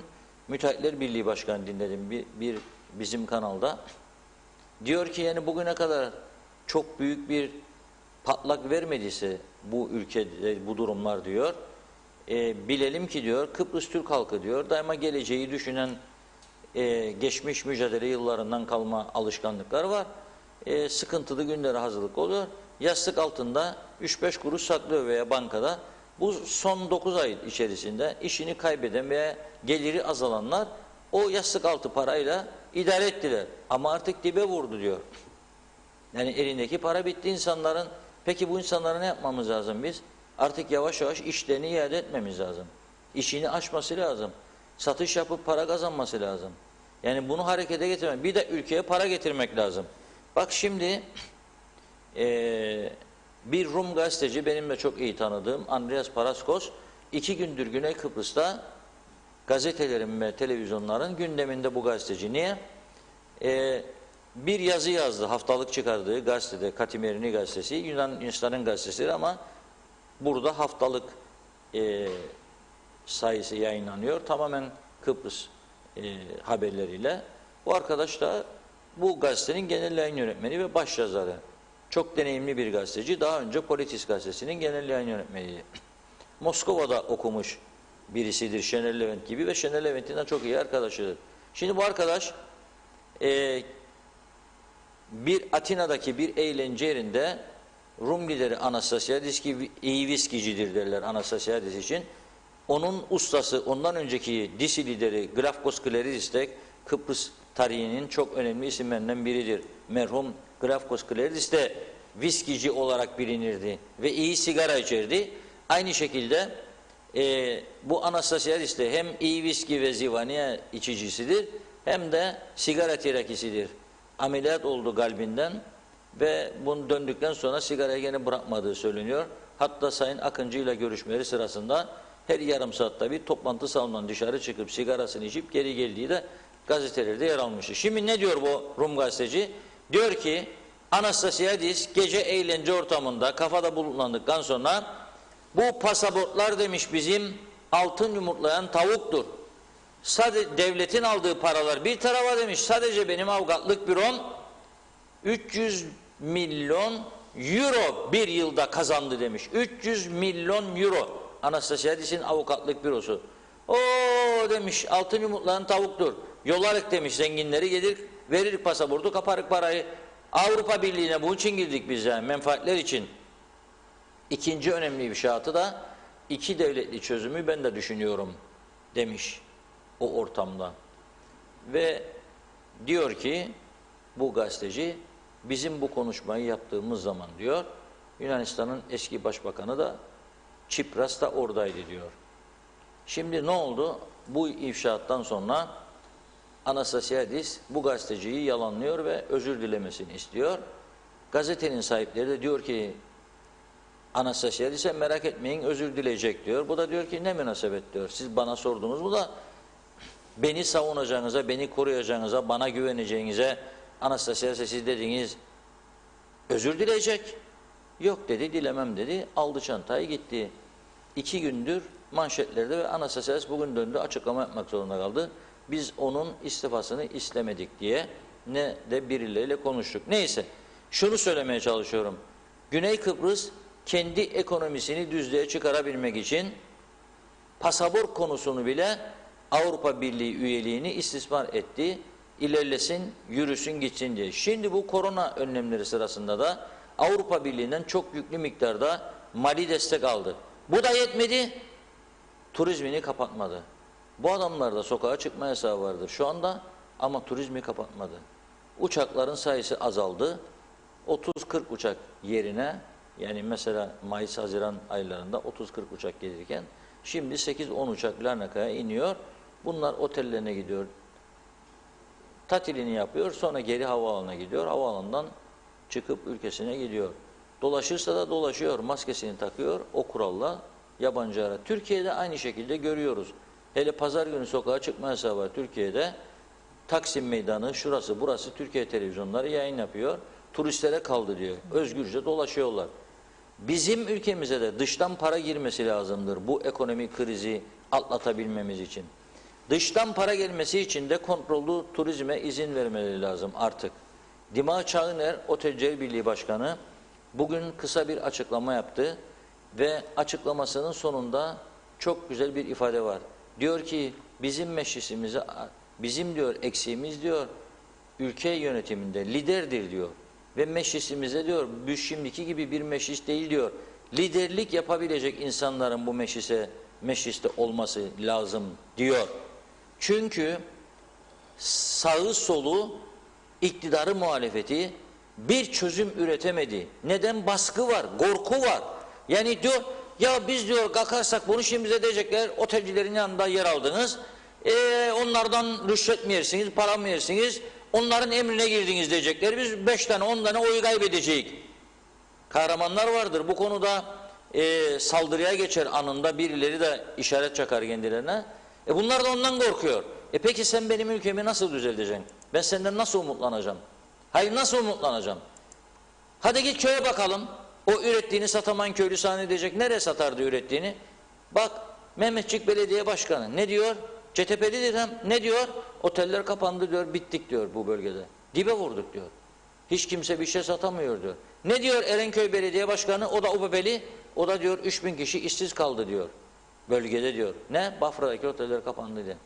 Müteahhitler Birliği Başkanı dinledim bizim kanalda. Diyor ki yani bugüne kadar çok büyük bir patlak vermediyse bu ülkede bu durumlar diyor. Bilelim ki diyor Kıbrıs Türk halkı diyor daima geleceği düşünen geçmiş mücadele yıllarından kalma alışkanlıklar var. Sıkıntılı günlere hazırlık oluyor. Yastık altında 3-5 kuruş saklıyor veya bankada. Bu son 9 ay içerisinde işini kaybeden veya geliri azalanlar o yastık altı parayla idare ettiler. Ama artık dibe vurdu diyor. Yani elindeki para bitti insanların. Peki bu insanlara ne yapmamız lazım biz? Artık yavaş yavaş işlerini iade etmemiz lazım. İşini açması lazım. Satış yapıp para kazanması lazım. Yani bunu harekete getirmek. Bir de ülkeye para getirmek lazım. Bak şimdi bir Rum gazeteci, benim de çok iyi tanıdığım Andreas Paraskos 2 gündür Güney Kıbrıs'ta gazetelerin ve televizyonların gündeminde bu gazeteci. Niye? Bir yazı yazdı, haftalık çıkardığı gazetede, Katimerini gazetesi, Yunanistan'ın gazetesidir ama burada haftalık sayısı yayınlanıyor. Tamamen Kıbrıs haberleriyle. Bu arkadaş da bu gazetenin genel yayın yönetmeni ve başyazarı. Çok deneyimli bir gazeteci. Daha önce Politis gazetesinin genel yayın yönetmeniydi. Moskova'da okumuş birisidir Şener Levent gibi ve Şener Levent'in de çok iyi arkadaşıdır. Şimdi bu arkadaş bir Atina'daki bir eğlence yerinde Rum lideri Anastasiadis ki iyi viskicidir derler Anastasiadis için. Onun ustası, ondan önceki Disi lideri Grafkos Kleridis de Kıbrıs tarihinin çok önemli isimlerinden biridir. Merhum Grafkos Kleridis de viskici olarak bilinirdi ve iyi sigara içerdi. Aynı şekilde bu Anastasiadis de hem iyi viski ve zivaniye içicisidir hem de sigara tirakisidir. Ameliyat oldu kalbinden ve bunu döndükten sonra sigarayı gene bırakmadığı söyleniyor. Hatta Sayın Akıncı ile görüşmeleri sırasında her yarım saatte bir toplantı salonundan dışarı çıkıp sigarasını içip geri geldiği de gazetelerde yer almıştı. Şimdi ne diyor bu Rum gazeteci? Diyor ki Anastasiadis gece eğlence ortamında kafada bulundıktan sonra bu pasaportlar demiş bizim altın yumurtlayan tavuktur. Sadece devletin aldığı paralar bir tarafa demiş. Sadece benim avukatlık bürom 300 milyon euro bir yılda kazandı demiş. 300 milyon euro Anastasiadis'in avukatlık bürosu. O demiş altın yumurtlayan tavuktur. Yolarık demiş zenginleri gelir verir pasaportu kaparık parayı. Avrupa Birliği'ne bunun için girdik biz yani menfaatler için. İkinci önemli bir şartı da 2 devletli çözümü ben de düşünüyorum demiş o ortamda. Ve diyor ki bu gazeteci bizim bu konuşmayı yaptığımız zaman diyor Yunanistan'ın eski başbakanı da Çipras da oradaydı diyor. Şimdi ne oldu? Bu ifşaattan sonra Anastasiadis bu gazeteciyi yalanlıyor ve özür dilemesini istiyor. Gazetenin sahipleri de diyor ki Anastasiadis'e merak etmeyin özür dileyecek diyor. Bu da diyor ki ne münasebet diyor. Siz bana sordunuz bu da beni savunacağınıza, beni koruyacağınıza, bana güveneceğinize Anastasiadis'e siz dediğiniz özür dileyecek. Yok dedi, dilemem dedi. Aldı çantayı gitti. 2 gündür manşetlerde ve Anastasiadis bugün döndü açıklama yapmak zorunda kaldı. Biz onun istifasını istemedik diye ne de birileriyle konuştuk. Neyse şunu söylemeye çalışıyorum. Güney Kıbrıs kendi ekonomisini düzlüğe çıkarabilmek için pasaport konusunu bile Avrupa Birliği üyeliğini istismar etti. İlerlesin, yürüsün, gitsin diye. Şimdi bu korona önlemleri sırasında da Avrupa Birliği'nden çok yüklü miktarda mali destek aldı. Bu da yetmedi, turizmini kapatmadı. Bu adamlarda sokağa çıkma yasağı vardır şu anda ama turizmi kapatmadı. Uçakların sayısı azaldı. 30-40 uçak yerine yani mesela Mayıs-Haziran aylarında 30-40 uçak gelirken şimdi 8-10 uçak Larnaka'ya iniyor. Bunlar otellerine gidiyor. Tatilini yapıyor sonra geri havaalanına gidiyor. Havaalanından çıkıp ülkesine gidiyor. Dolaşırsa da dolaşıyor. Maskesini takıyor o kuralla yabancı ara. Türkiye'de aynı şekilde görüyoruz. Hele pazar günü sokağa çıkma yasağı var Türkiye'de. Taksim Meydanı, şurası, burası Türkiye televizyonları yayın yapıyor. Turistlere kaldı diyor. Özgürce dolaşıyorlar. Bizim ülkemize de dıştan para girmesi lazımdır bu ekonomik krizi atlatabilmemiz için. Dıştan para gelmesi için de kontrollü turizme izin vermeleri lazım artık. Dima Çağıner Otelciler Birliği Başkanı bugün kısa bir açıklama yaptı ve açıklamasının sonunda çok güzel bir ifade var. Diyor ki bizim meclisimize, bizim diyor eksiğimiz diyor ülke yönetiminde liderdir diyor. Ve meclisimize diyor bu şimdiki gibi bir meclis değil diyor. Liderlik yapabilecek insanların bu mecliste olması lazım diyor. Çünkü sağı solu iktidarı muhalefeti bir çözüm üretemedi. Neden? Baskı var, korku var. Yani diyor ya biz diyor kalkarsak bunu şimdi bize diyecekler otelcilerin yanında yer aldınız. Onlardan rüşvet mi yersiniz, para mı yersiniz? Onların emrine girdiniz diyecekler. Biz 5 tane 10 tane oy kaybedeceğiz. Kahramanlar vardır. Bu konuda saldırıya geçer anında birileri de işaret çakar kendilerine. Bunlar da ondan korkuyor. Peki sen benim ülkemi nasıl düzelteceksin? Ben senden nasıl umutlanacağım? Hayır, nasıl umutlanacağım? Hadi git köye bakalım. O ürettiğini sataman köylü sana ne diyecek? Nereye satardı ürettiğini? Bak Mehmetçik Belediye Başkanı ne diyor? CTP'lidir hem. Ne diyor? Oteller kapandı diyor, bittik diyor bu bölgede. Dibe vurduk diyor. Hiç kimse bir şey satamıyor diyor. Ne diyor Erenköy Belediye Başkanı? O da UBP'li. O da diyor 3000 kişi işsiz kaldı diyor. Bölgede diyor. Ne? Bafra'daki oteller kapandı diye.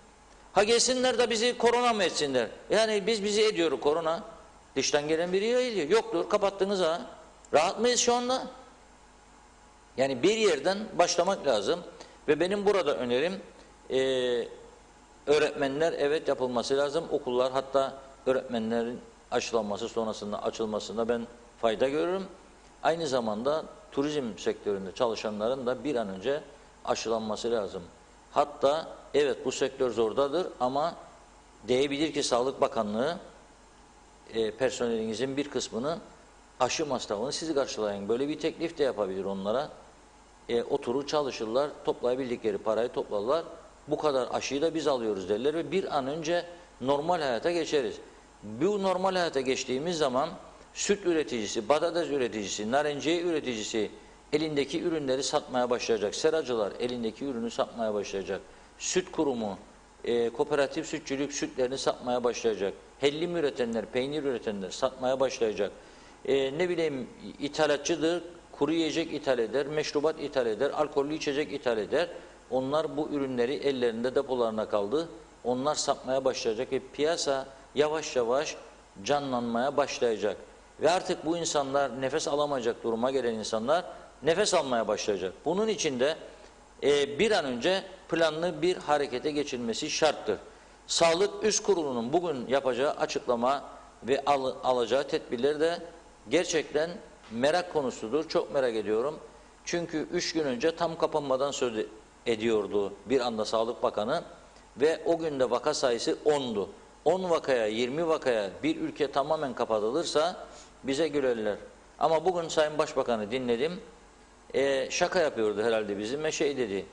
Ha gelsinler de bizi korona mı etsinler? Yani bizi ediyoruz korona. Dıştan gelen biri ediyor. Yoktur, kapattınız ha. Rahat mıyız şu anda? Yani bir yerden başlamak lazım. Ve benim burada önerim öğretmenler evet yapılması lazım. Okullar, hatta öğretmenlerin aşılanması sonrasında açılmasında ben fayda görürüm. Aynı zamanda turizm sektöründe çalışanların da bir an önce aşılanması lazım. Hatta evet bu sektör zordadır ama diyebilir ki Sağlık Bakanlığı personelinizin bir kısmını aşı masrafını siz karşılayın. Böyle bir teklif de yapabilir onlara. Oturur çalışırlar, toplayabildikleri parayı toplarlar. Bu kadar aşıyı da biz alıyoruz derler ve bir an önce normal hayata geçeriz. Bu normal hayata geçtiğimiz zaman süt üreticisi, patates üreticisi, narenciye üreticisi elindeki ürünleri satmaya başlayacak. Seracılar elindeki ürünü satmaya başlayacak. Süt kurumu, kooperatif sütçülük sütlerini satmaya başlayacak. Hellim üretenler, peynir üretenler satmaya başlayacak. Ne bileyim ithalatçıdır, kuru yiyecek ithal eder, meşrubat ithal eder, alkollü içecek ithal eder. Onlar bu ürünleri ellerinde depolarına kaldı. Onlar satmaya başlayacak ve piyasa yavaş yavaş canlanmaya başlayacak. Ve artık bu insanlar nefes alamayacak duruma gelen insanlar nefes almaya başlayacak. Bunun için de bir an önce planlı bir harekete geçilmesi şarttır. Sağlık Üst Kurulu'nun bugün yapacağı açıklama ve alacağı tedbirler de gerçekten merak konusudur. Çok merak ediyorum. Çünkü 3 gün önce tam kapanmadan söz ediyordu bir anda Sağlık Bakanı ve o günde vaka sayısı 10'du. 10 vakaya, 20 vakaya bir ülke tamamen kapatılırsa bize gülerler. Ama bugün Sayın Başbakan'ı dinledim. Şaka yapıyordu herhalde bizim ve şey dedi,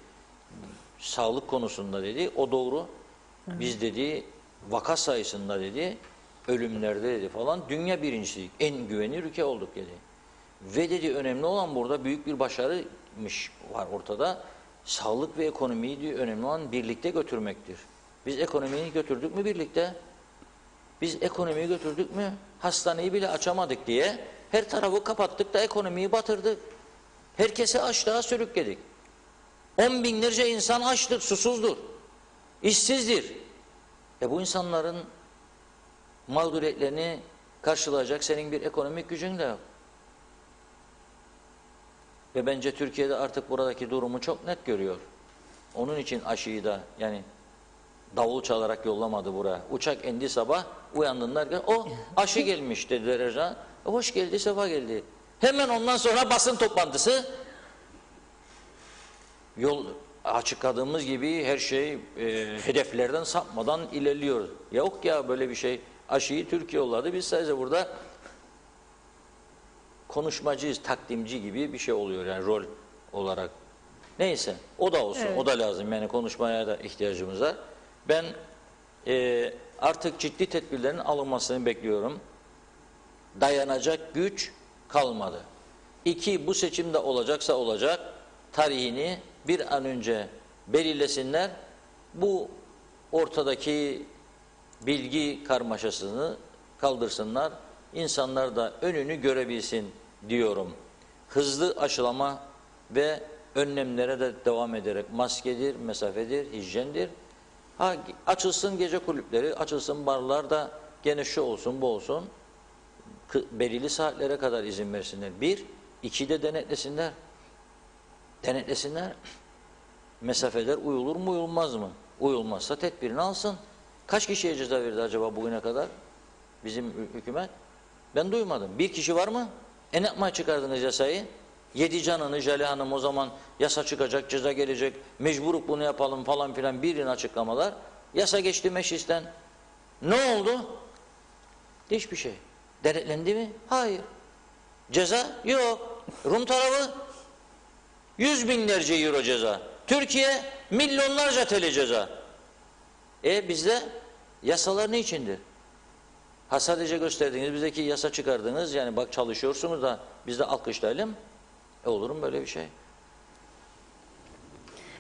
sağlık konusunda dedi, o doğru. Biz dedi, vaka sayısında dedi, ölümlerde dedi falan, dünya birincisi, en güvenilir ülke olduk dedi. Ve dedi, önemli olan burada büyük bir başarıymış var ortada. Sağlık ve ekonomiyi diyor, önemli olan birlikte götürmektir. Biz ekonomiyi götürdük mü birlikte? Biz ekonomiyi götürdük mü? Hastaneyi bile açamadık diye her tarafı kapattık da ekonomiyi batırdık. Herkesi açlığa sürükledik. 10 binlerce insan açlık, susuzdur. İşsizdir. Bu insanların mağduriyetlerini karşılayacak senin bir ekonomik gücün de yok. Ve bence Türkiye'de artık buradaki durumu çok net görüyor. Onun için aşıyı da yani davul çalarak yollamadı buraya. Uçak indi sabah, uyandınlar ki o aşı gelmiş dediler Ercan. Hoş geldi, sefa geldi. Hemen ondan sonra basın toplantısı. Yol açıkladığımız gibi her şey hedeflerden sapmadan ilerliyor. Yok ya böyle bir şey. Aşıyı Türkiye yolladı. Biz sadece burada konuşmacıyız, takdimci gibi bir şey oluyor yani rol olarak. Neyse o da olsun, evet. O da lazım yani konuşmaya da ihtiyacımız var. Ben artık ciddi tedbirlerin alınmasını bekliyorum. Dayanacak güç kalmadı. 2, bu seçimde olacaksa olacak, tarihini bir an önce belirlesinler. Bu ortadaki bilgi karmaşasını kaldırsınlar. İnsanlar da önünü görebilsin diyorum. Hızlı aşılama ve önlemlere de devam ederek maskedir, mesafedir, hijyendir. Açılsın gece kulüpleri, açılsın barlar da gene şu olsun bu olsun. Belirli saatlere kadar izin versinler. 1, 2 de denetlesinler. Denetlesinler. Mesafeler uyulur mu uyulmaz mı? Uyulmazsa tedbirini alsın. Kaç kişiye ceza verdi acaba bugüne kadar bizim hükümet? Ben duymadım. 1 kişi var mı? Ne yapmaya çıkardınız yasayı? 7 canını Jale Hanım o zaman yasa çıkacak, ceza gelecek, mecburuk bunu yapalım falan filan birini açıklamalar. Yasa geçti meclisten. Ne oldu? Hiçbir şey. Denetlendi mi? Hayır. Ceza? Yok. Rum tarafı? Yüz binlerce euro ceza. Türkiye milyonlarca TL ceza. Bizde yasalar ne içindir? Ha sadece gösterdiğiniz, bizdeki yasa çıkardınız, yani bak çalışıyorsunuz da biz de alkışlayalım. Olur mu böyle bir şey?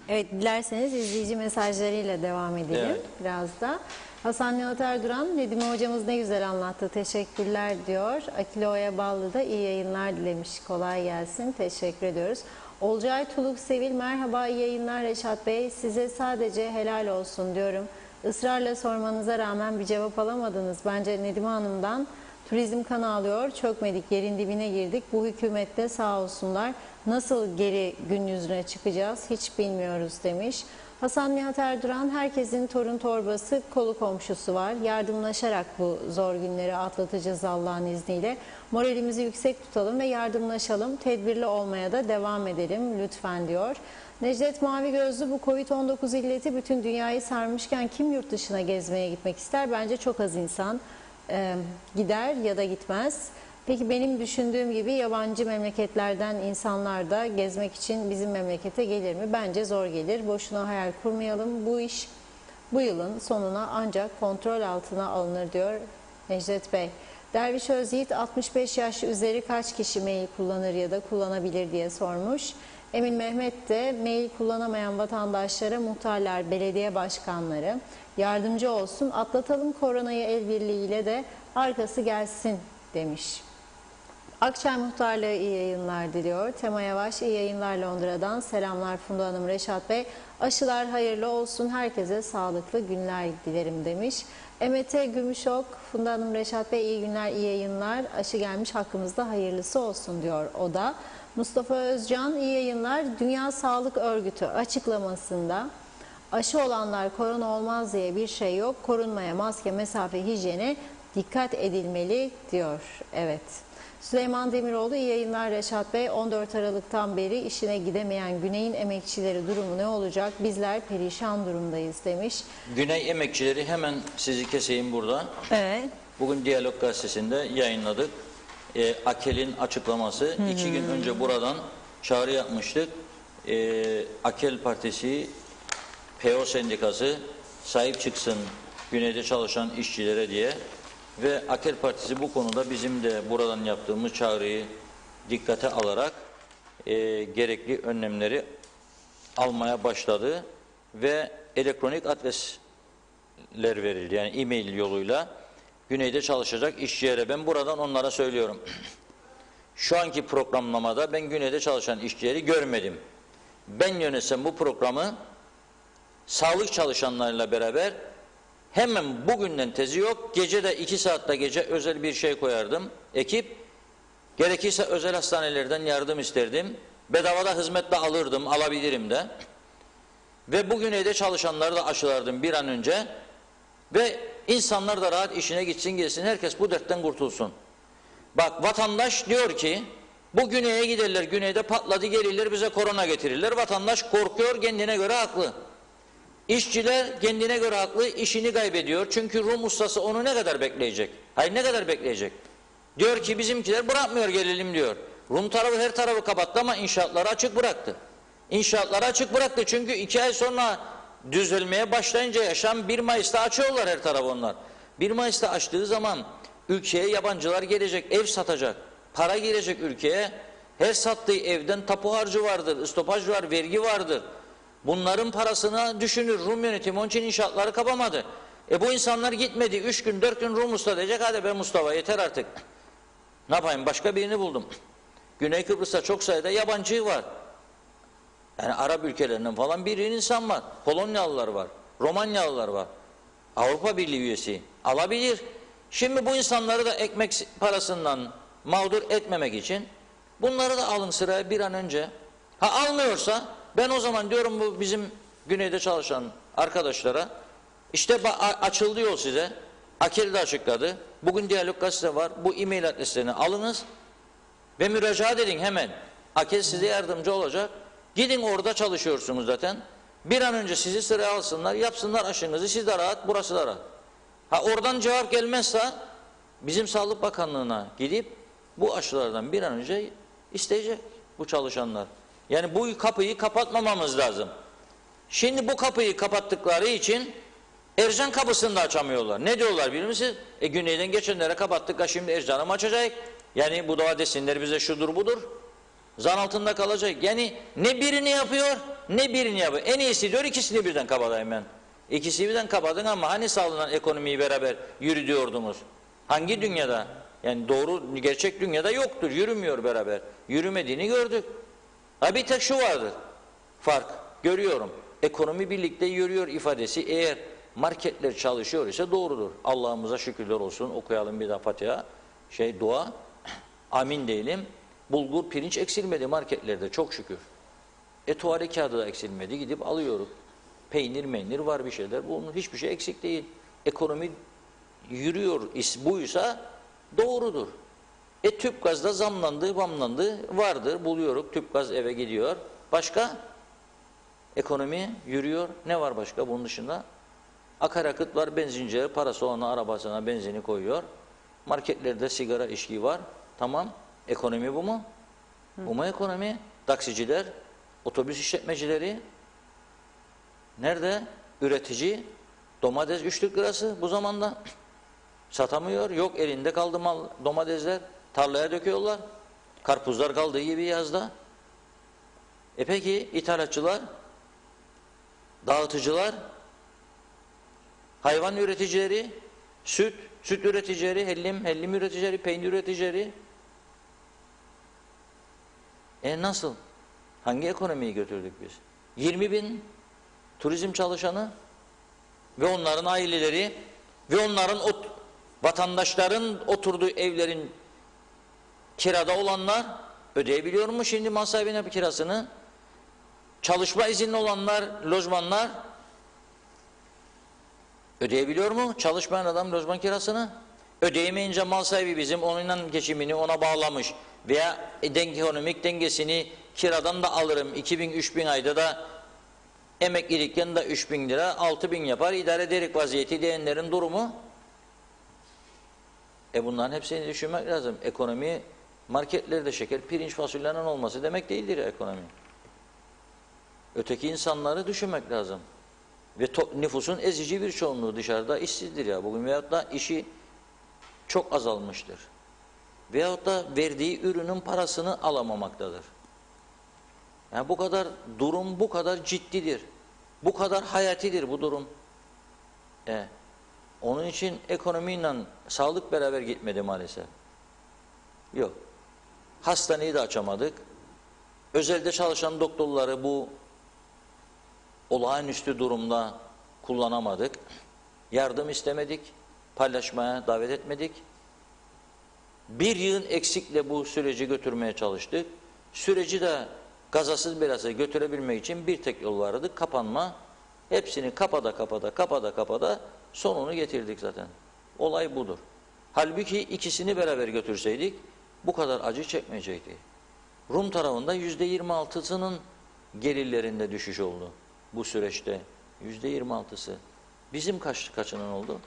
Evet, dilerseniz izleyici mesajlarıyla devam edelim Evet. biraz da. Hasan Nihat Erduran, Nedime hocamız ne güzel anlattı, teşekkürler diyor. Akilo'ya bağlı da iyi yayınlar dilemiş, kolay gelsin, teşekkür ediyoruz. Olcay Tuluk Sevil, merhaba, iyi yayınlar Reşat Bey, size sadece helal olsun diyorum. Israrla sormanıza rağmen bir cevap alamadınız. Bence Nedime Hanım'dan turizm kan ağlıyor, çökmedik, yerin dibine girdik. Bu hükümette sağ olsunlar. Nasıl geri gün yüzüne çıkacağız hiç bilmiyoruz demiş. Hasan Nihat Erduran, herkesin torun torbası, kolu komşusu var. Yardımlaşarak bu zor günleri atlatacağız Allah'ın izniyle. Moralimizi yüksek tutalım ve yardımlaşalım. Tedbirli olmaya da devam edelim lütfen diyor. Necdet Mavi Gözlü, bu Covid-19 illeti bütün dünyayı sarmışken kim yurt dışına gezmeye gitmek ister? Bence çok az insan gider ya da gitmez. Peki benim düşündüğüm gibi yabancı memleketlerden insanlar da gezmek için bizim memlekete gelir mi? Bence zor gelir. Boşuna hayal kurmayalım. Bu iş bu yılın sonuna ancak kontrol altına alınır diyor Necdet Bey. Derviş Özyiğit, 65 yaş üzeri kaç kişi mail kullanır ya da kullanabilir diye sormuş. Emin Mehmet de mail kullanamayan vatandaşlara muhtarlar, belediye başkanları yardımcı olsun. Atlatalım koronayı el birliğiyle de arkası gelsin demiş. Akçay Muhtarlığı iyi yayınlar diliyor. Tema Yavaş, iyi yayınlar Londra'dan. Selamlar Funda Hanım, Reşat Bey. Aşılar hayırlı olsun. Herkese sağlıklı günler dilerim demiş. Emete Gümüşok, Funda Hanım, Reşat Bey iyi günler, iyi yayınlar. Aşı gelmiş, hakkımızda hayırlısı olsun diyor o da. Mustafa Özcan, iyi yayınlar. Dünya Sağlık Örgütü açıklamasında aşı olanlar korona olmaz diye bir şey yok. Korunmaya, maske, mesafe, hijyene dikkat edilmeli diyor. Evet. Süleyman Demiroğlu, iyi yayınlar Reşat Bey. 14 Aralık'tan beri işine gidemeyen Güney'in emekçileri durumu ne olacak? Bizler perişan durumdayız demiş. Güney emekçileri, hemen sizi keseyim burada. Evet. Bugün Diyalog Gazetesi'nde yayınladık. AKEL'in açıklaması. 2 gün önce buradan çağrı yapmıştık. AKEL Partisi, PO Sendikası sahip çıksın Güney'de çalışan işçilere diye. Ve AKEL Partisi bu konuda bizim de buradan yaptığımız çağrıyı dikkate alarak gerekli önlemleri almaya başladı. Ve elektronik adresler verildi. Yani e-mail yoluyla Güney'de çalışacak işçilere, ben buradan onlara söylüyorum. Şu anki programlamada ben Güney'de çalışan işçileri görmedim. Ben yönetsem bu programı sağlık çalışanlarıyla beraber hemen bugünden tezi yok. Gece de 2 saatte gece özel bir şey koyardım. Ekip, gerekirse özel hastanelerden yardım isterdim. Bedavada hizmet de alırdım, alabilirim de. Ve bu Güney'de çalışanları da aşılardım bir an önce. Ve insanlar da rahat işine gitsin gelsin. Herkes bu dertten kurtulsun. Bak, vatandaş diyor ki bu Güney'e giderler. Güney'de patladı gelirler, bize korona getirirler. Vatandaş korkuyor, kendine göre haklı. İşçiler kendine göre haklı, işini kaybediyor. Çünkü Rum ustası onu ne kadar bekleyecek? Hayır, ne kadar bekleyecek? Diyor ki bizimkiler bırakmıyor gelelim diyor. Rum tarafı her tarafı kapattı ama inşaatları açık bıraktı. İnşaatları açık bıraktı çünkü 2 ay sonra düzelmeye başlayınca yaşam 1 Mayıs'ta açıyorlar her tarafı onlar. 1 Mayıs'ta açtığı zaman ülkeye yabancılar gelecek, ev satacak, para girecek ülkeye. Her sattığı evden tapu harcı vardır, stopaj var, vergi vardır. Bunların parasını düşünür Rum yönetimi, onun için inşaatları kapamadı. Bu insanlar gitmedi, 3 gün 4 gün Rum usta diyecek, hadi be Mustafa yeter artık. Ne yapayım, başka birini buldum. Güney Kıbrıs'ta çok sayıda yabancı var. Yani Arap ülkelerinden falan bir insan var. Polonyalılar var, Romanyalılar var. Avrupa Birliği üyesi alabilir. Şimdi bu insanları da ekmek parasından mağdur etmemek için bunları da alın sıraya bir an önce. Ha almıyorsa ben o zaman diyorum bu bizim Güney'de çalışan arkadaşlara, işte açıldı yol size. AKEL de açıkladı. Bugün Diyalog Gazete var. Bu e-mail adreslerini alınız ve müracaat edin hemen. AKEL size yardımcı olacak. Gidin, orada çalışıyorsunuz zaten. Bir an önce sizi sıraya alsınlar, yapsınlar aşınızı, siz de rahat, burası da rahat. Ha oradan cevap gelmezse bizim Sağlık Bakanlığı'na gidip bu aşılardan bir an önce isteyecek bu çalışanlar. Yani bu kapıyı kapatmamamız lazım. Şimdi bu kapıyı kapattıkları için Ercan kapısını da açamıyorlar. Ne diyorlar biliyor musunuz? Güneyden geçenlere kapattık, şimdi Ercan'ı mı açacak? Yani bu da desinler bize şudur budur. Zan altında kalacak. Yani ne birini yapıyor ne birini yapıyor. En iyisi diyor ikisini birden kapatayım ben. İkisini birden kapatın ama hani sağlanan ekonomiyi beraber yürüdüyordunuz? Hangi dünyada? Yani doğru gerçek dünyada yoktur. Yürümüyor beraber. Yürümediğini gördük. Ha bir tek şu vardır. Fark. Görüyorum. Ekonomi birlikte yürüyor ifadesi eğer marketler çalışıyor ise doğrudur. Allah'ımıza şükürler olsun. Okuyalım bir daha Fatiha. Dua. Amin diyelim. Bulgur, pirinç eksilmedi marketlerde çok şükür. Tuvalet kağıdı da eksilmedi. Gidip alıyoruz. Peynir var bir şeyler. Bunun hiçbir şey eksik değil. Ekonomi yürüyor buysa doğrudur. Tüp gazda zamlandı, vardır. Buluyoruz. Tüp gaz eve gidiyor. Başka? Ekonomi yürüyor. Ne var başka bunun dışında? Akaryakıt var, benzinciye parası olana arabasına benzini koyuyor. Marketlerde sigara, içki var. Tamam. Ekonomi bu mu? Bu mu ekonomi? Taksiciler, otobüs işletmecileri nerede? Üretici domates 3 lirası bu zamanda satamıyor. Yok elinde kaldı mal domatesler. Tarlaya döküyorlar. Karpuzlar kaldığı gibi yazda. Peki ithalatçılar, dağıtıcılar, hayvan üreticileri, süt üreticileri, hellim üreticileri, peynir üreticileri. Nasıl? Hangi ekonomiyi götürdük biz? 20.000 turizm çalışanı ve onların aileleri ve onların vatandaşların oturduğu evlerin kirada olanlar ödeyebiliyor mu şimdi mal sahibine bir kirasını? Çalışma izinli olanlar, lojmanlar ödeyebiliyor mu? Çalışmayan adam lojman kirasını ödeyemeyince mal sahibi bizim onunla geçimini ona bağlamış veya ekonomik dengesini kiradan da alırım 2000-3000 ayda da emeklilikken de 3000 lira 6000 yapar idare ederek vaziyeti diyenlerin durumu bunların hepsini düşünmek lazım. Ekonomi marketlerde şeker, pirinç, fasulyenin olması demek değildir ekonomi. Öteki insanları düşünmek lazım. Ve nüfusun ezici bir çoğunluğu dışarıda işsizdir ya bugün veyahut da işi çok azalmıştır. Veyahut da verdiği ürünün parasını alamamaktadır. Yani bu kadar durum bu kadar ciddidir. Bu kadar hayatidir bu durum. Onun için ekonomiyle sağlık beraber gitmedi maalesef. Yok. Hastaneyi de açamadık. Özelde çalışan doktorları bu olağanüstü durumda kullanamadık. Yardım istemedik. Paylaşmaya davet etmedik. Bir yığın eksikle bu süreci götürmeye çalıştık. Süreci de kazasız belasız götürebilmek için bir tek yol vardı. Kapanma. Hepsini kapada sonunu getirdik zaten. Olay budur. Halbuki ikisini beraber götürseydik bu kadar acı çekmeyecekti. Rum tarafında %26'sının gelirlerinde düşüş oldu bu süreçte. %26'sı. Bizim kaçının oldu?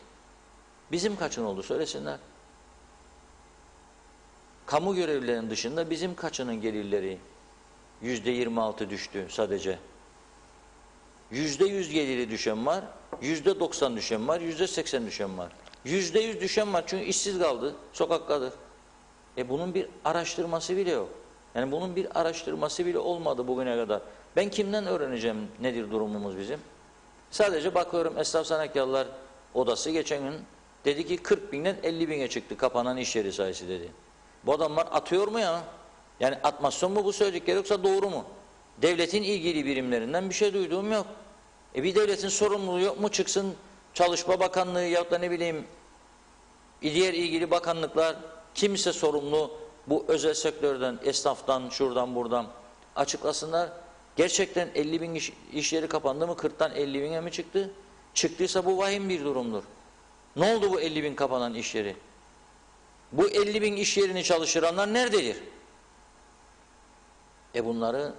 Bizim kaçın oldu söylesinler. Kamu görevlilerinin dışında bizim kaçının gelirleri %26 düştü sadece. %100 geliri düşen var, %90 düşen var, %80 düşen var. %100 düşen var çünkü işsiz kaldı, sokaktadır. Bunun bir araştırması bile yok. Yani bunun bir araştırması bile olmadı bugüne kadar. Ben kimden öğreneceğim nedir durumumuz bizim? Sadece bakıyorum Esnaf Sanatkarlar Odası geçen gün dedi ki 40.000'den 50.000'e çıktı kapanan iş yeri sayısı dedi. Bu adamlar atıyor mu ya? Yani atmasyon mu bu söyledikleri yoksa doğru mu? Devletin ilgili birimlerinden bir şey duyduğum yok. Bir devletin sorumluluğu yok mu? Çıksın Çalışma Bakanlığı ya da ne bileyim diğer ilgili bakanlıklar kimse sorumlu bu özel sektörden, esnaftan, şuradan buradan açıklasınlar. Gerçekten 50.000 iş yeri kapandı mı? 40'tan 50.000'e mi çıktı? Çıktıysa bu vahim bir durumdur. Ne oldu bu 50.000 kapanan iş yeri? Bu 50.000 iş yerini çalıştıranlar nerededir? Bunları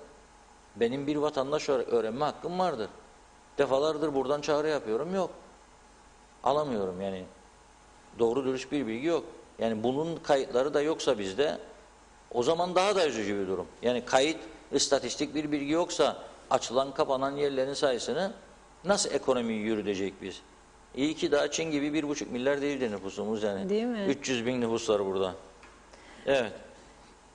benim bir vatandaş öğrenme hakkım vardır. Defalardır buradan çağrı yapıyorum. Yok. Alamıyorum yani. Doğru dürüst bir bilgi yok. Yani bunun kayıtları da yoksa bizde o zaman daha da üzücü bir durum. Yani kayıt istatistik bir bilgi yoksa açılan kapanan yerlerin sayısını nasıl ekonomiyi yürütecek biz? İyi ki daha Çin gibi 1,5 milyar değildi nüfusumuz yani. Değil mi? 300 bin nüfus var burada. Evet.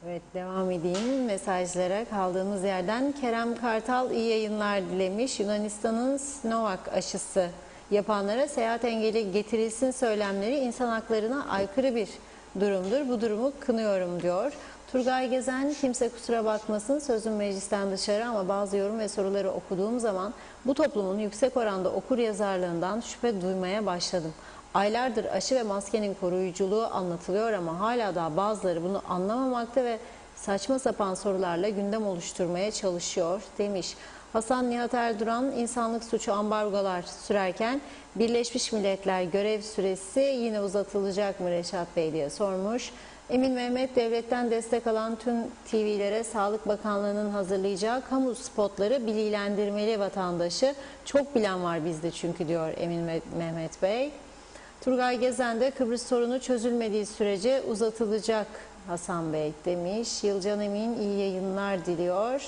Evet, devam edeyim mesajlara kaldığımız yerden. Kerem Kartal iyi yayınlar dilemiş. Yunanistan'ın Sinovac aşısı yapanlara seyahat engeli getirilsin söylemleri insan haklarına aykırı bir durumdur. Bu durumu kınıyorum diyor. Turgay Gezen, kimse kusura bakmasın sözüm meclisten dışarı ama bazı yorum ve soruları okuduğum zaman bu toplumun yüksek oranda okur yazarlığından şüphe duymaya başladım. Aylardır aşı ve maskenin koruyuculuğu anlatılıyor ama hala daha bazıları bunu anlamamakta ve saçma sapan sorularla gündem oluşturmaya çalışıyor demiş. Hasan Nihat Erduran, insanlık suçu ambargolar sürerken Birleşmiş Milletler görev süresi yine uzatılacak mı Reşat Bey diye sormuş. Emin Mehmet, devletten destek alan tüm TV'lere Sağlık Bakanlığı'nın hazırlayacağı kamu spotları bilgilendirmeli vatandaşı. Çok bilen var bizde çünkü diyor Emin Mehmet Bey. Turgay Gezen de Kıbrıs sorunu çözülmediği sürece uzatılacak Hasan Bey demiş. Yılcan Emin iyi yayınlar diliyor.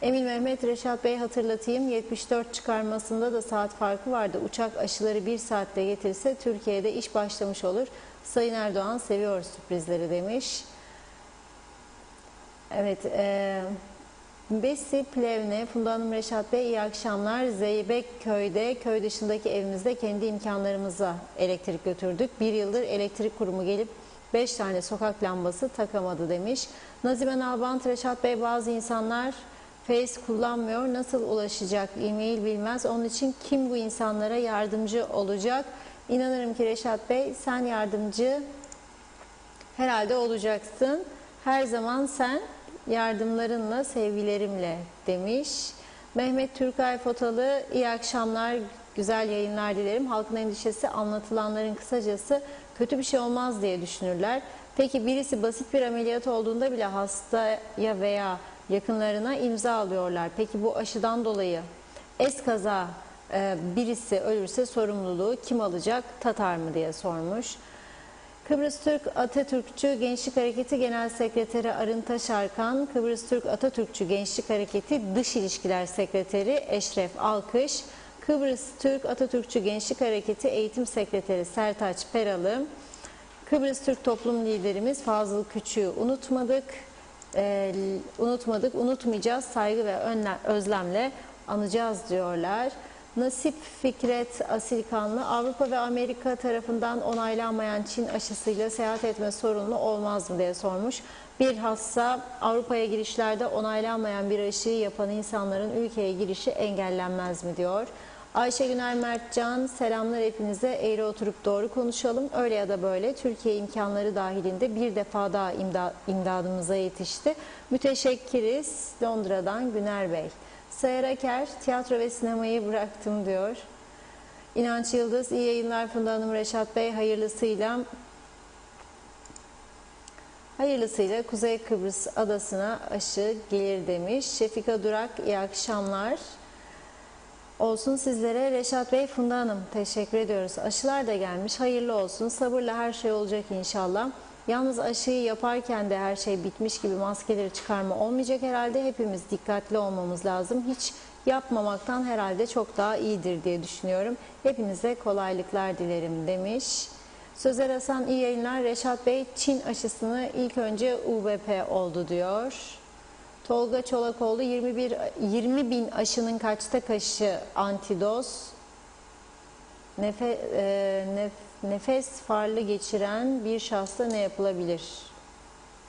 Emin Mehmet, Reşat Bey hatırlatayım 74 çıkarmasında da saat farkı vardı. Uçak aşıları 1 saatte getirse Türkiye'de iş başlamış olur. Sayın Erdoğan seviyor sürprizleri demiş. Evet, Besi Plevne, Funda Hanım, Reşat Bey iyi akşamlar. Zeybekköy'de, köy dışındaki evimizde kendi imkanlarımıza elektrik götürdük. 1 yıldır elektrik kurumu gelip 5 tane sokak lambası takamadı demiş. Nazime Nalbant, Reşat Bey bazı insanlar Face kullanmıyor. Nasıl ulaşacak? E-mail bilmez. Onun için kim bu insanlara yardımcı olacak? İnanırım ki Reşat Bey sen yardımcı herhalde olacaksın. Her zaman sen yardımlarınla, sevgilerimle demiş. Mehmet Türkay Fotalı, iyi akşamlar, güzel yayınlar dilerim. Halkın endişesi anlatılanların kısacası kötü bir şey olmaz diye düşünürler. Peki birisi basit bir ameliyat olduğunda bile hastaya veya yakınlarına imza alıyorlar. Peki bu aşıdan dolayı eskaza birisi ölürse sorumluluğu kim alacak? Tatar mı diye sormuş. Kıbrıs Türk Atatürkçü Gençlik Hareketi Genel Sekreteri Arın Taşarkan, Kıbrıs Türk Atatürkçü Gençlik Hareketi Dış İlişkiler Sekreteri Eşref Alkış, Kıbrıs Türk Atatürkçü Gençlik Hareketi Eğitim Sekreteri Sertaç Peralı, Kıbrıs Türk Toplum Liderimiz Fazıl Küçük'ü unutmayacağız, saygı ve özlemle anacağız diyorlar. Nasip Fikret Asilkanlı, Avrupa ve Amerika tarafından onaylanmayan Çin aşısıyla seyahat etme sorunlu olmaz mı diye sormuş. Bilhassa Avrupa'ya girişlerde onaylanmayan bir aşıyı yapan insanların ülkeye girişi engellenmez mi diyor. Ayşe Güner Mertcan, selamlar hepinize, eğri oturup doğru konuşalım. Öyle ya da böyle Türkiye imkanları dahilinde bir defa daha imdadımıza yetişti. Müteşekkiriz. Londra'dan Güner Bey. Sayar Aker, tiyatro ve sinemayı bıraktım diyor. İnanç Yıldız, iyi yayınlar Funda Hanım, Reşat Bey, hayırlısıyla Kuzey Kıbrıs adasına aşı gelir demiş. Şefika Durak, iyi akşamlar. Olsun sizlere Reşat Bey, Funda Hanım, teşekkür ediyoruz. Aşılar da gelmiş, hayırlı olsun. Sabırla her şey olacak inşallah. Yalnız aşıyı yaparken de her şey bitmiş gibi maskeleri çıkarma olmayacak herhalde. Hepimiz dikkatli olmamız lazım. Hiç yapmamaktan herhalde çok daha iyidir diye düşünüyorum. Hepinize kolaylıklar dilerim demiş. Sözer Hasan, iyi yayınlar. Reşat Bey, Çin aşısını ilk önce UBP oldu diyor. Tolga Çolakoğlu, 20 bin aşının kaçta kaçı antidoz? Nefes farlı geçiren bir şahsa ne yapılabilir?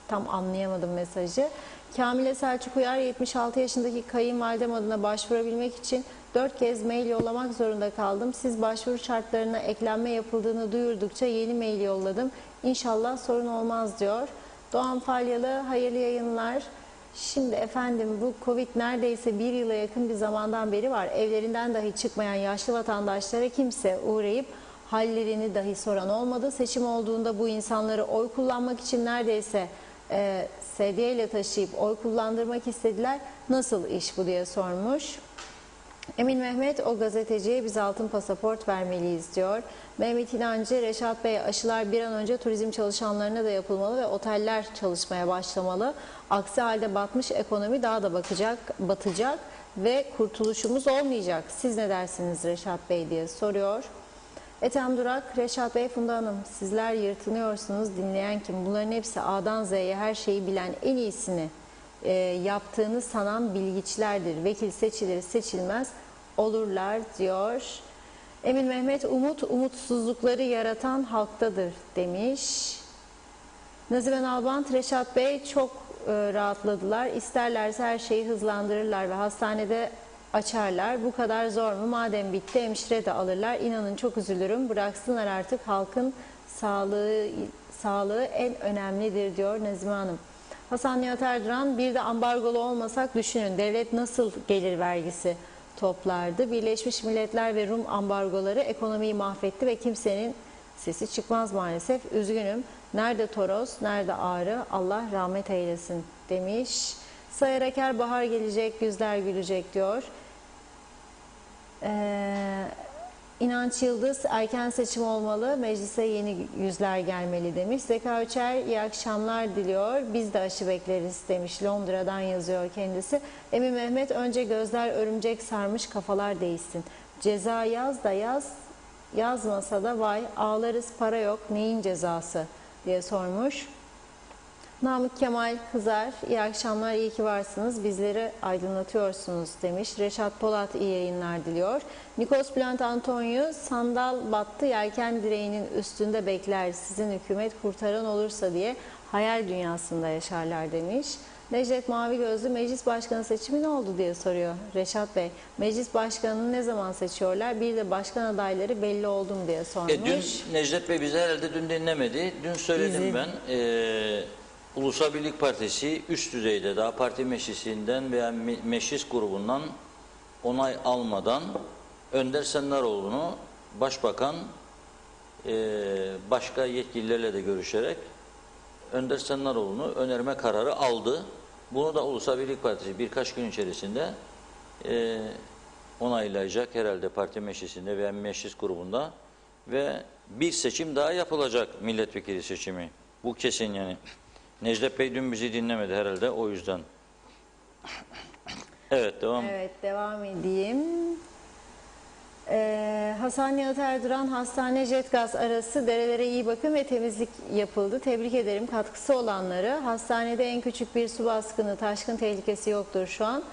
Tam anlayamadım mesajı. Kamile Selçuk Uyar, 76 yaşındaki kayınvalidem adına başvurabilmek için 4 kez mail yollamak zorunda kaldım. Siz başvuru şartlarına eklenme yapıldığını duyurdukça yeni mail yolladım. İnşallah sorun olmaz diyor. Doğan Falyalı, hayırlı yayınlar. Şimdi efendim bu Covid neredeyse 1 yıla yakın bir zamandan beri var. Evlerinden dahi çıkmayan yaşlı vatandaşlara kimse uğrayıp hallerini dahi soran olmadı. Seçim olduğunda bu insanları oy kullanmak için neredeyse sedyeyle taşıyıp oy kullandırmak istediler. Nasıl iş bu diye sormuş. Emin Mehmet, o gazeteciye biz altın pasaport vermeliyiz diyor. Mehmet İnancı, Reşat Bey, aşılar bir an önce turizm çalışanlarına da yapılmalı ve oteller çalışmaya başlamalı. Aksi halde batmış ekonomi daha da batacak ve kurtuluşumuz olmayacak. Siz ne dersiniz Reşat Bey diye soruyor. Ethem Durak, Reşat Bey, Funda Hanım, sizler yırtınıyorsunuz, dinleyen kim? Bunların hepsi A'dan Z'ye her şeyi bilen, en iyisini yaptığını sanan bilgiçlerdir. Vekil seçilir seçilmez olurlar diyor. Emin Mehmet, umutsuzlukları yaratan halktadır demiş. Naziven Albant, Reşat Bey çok rahatladılar. İsterlerse her şeyi hızlandırırlar ve hastanede açarlar. Bu kadar zor mu? Madem bitti hemşire de alırlar. İnanın çok üzülürüm. Bıraksınlar artık, halkın sağlığı en önemlidir diyor Nazime Hanım. Hasan Nihat Erduran, bir de ambargolu olmasak düşünün devlet nasıl gelir vergisi toplardı. Birleşmiş Milletler ve Rum ambargoları ekonomiyi mahvetti ve kimsenin sesi çıkmaz maalesef. Üzgünüm. Nerede Toros, nerede Ağrı? Allah rahmet eylesin demiş. Sayar Aker, bahar gelecek, yüzler gülecek diyor. İnanç Yıldız, erken seçim olmalı, meclise yeni yüzler gelmeli demiş. Zeka Öçer, iyi akşamlar diliyor. Biz de aşı bekleriz demiş. Londra'dan yazıyor kendisi. Emin Mehmet, önce gözler örümcek sarmış, kafalar değişsin. Ceza yaz da yazmasa da vay, ağlarız, para yok, neyin cezası diye sormuş. Namık Kemal Kızar, iyi akşamlar, iyi ki varsınız, bizleri aydınlatıyorsunuz demiş. Reşat Polat, iyi yayınlar diliyor. Nikos Bülent Antonio, sandal battı, yelken direğinin üstünde bekler, sizin hükümet kurtaran olursa diye hayal dünyasında yaşarlar demiş. Necdet Mavi Gözlü, meclis başkanı seçimi ne oldu diye soruyor Reşat Bey. Meclis başkanını ne zaman seçiyorlar? Bir de başkan adayları belli oldu mu diye sormuş. Dün Necdet Bey bizi herhalde dün dinlemedi. Dün söyledim ben. Ulusal Birlik Partisi üst düzeyde daha parti meclisinden veya meclis grubundan onay almadan Önder Sennaroğlu'nu başbakan başka yetkililerle de görüşerek Önder Sennaroğlu'nu önerme kararı aldı. Bunu da Ulusal Birlik Partisi birkaç gün içerisinde onaylayacak herhalde parti meclisinde veya meclis grubunda ve bir seçim daha yapılacak, milletvekili seçimi. Bu kesin yani. Necdet Bey dün bizi dinlemedi herhalde o yüzden. Evet, devam. Evet, devam edeyim. Hasan Nihat Erduran, hastane jet gaz arası derelere iyi bakım ve temizlik yapıldı. Tebrik ederim katkısı olanları. Hastanede en küçük bir su baskını, taşkın tehlikesi yoktur şu an.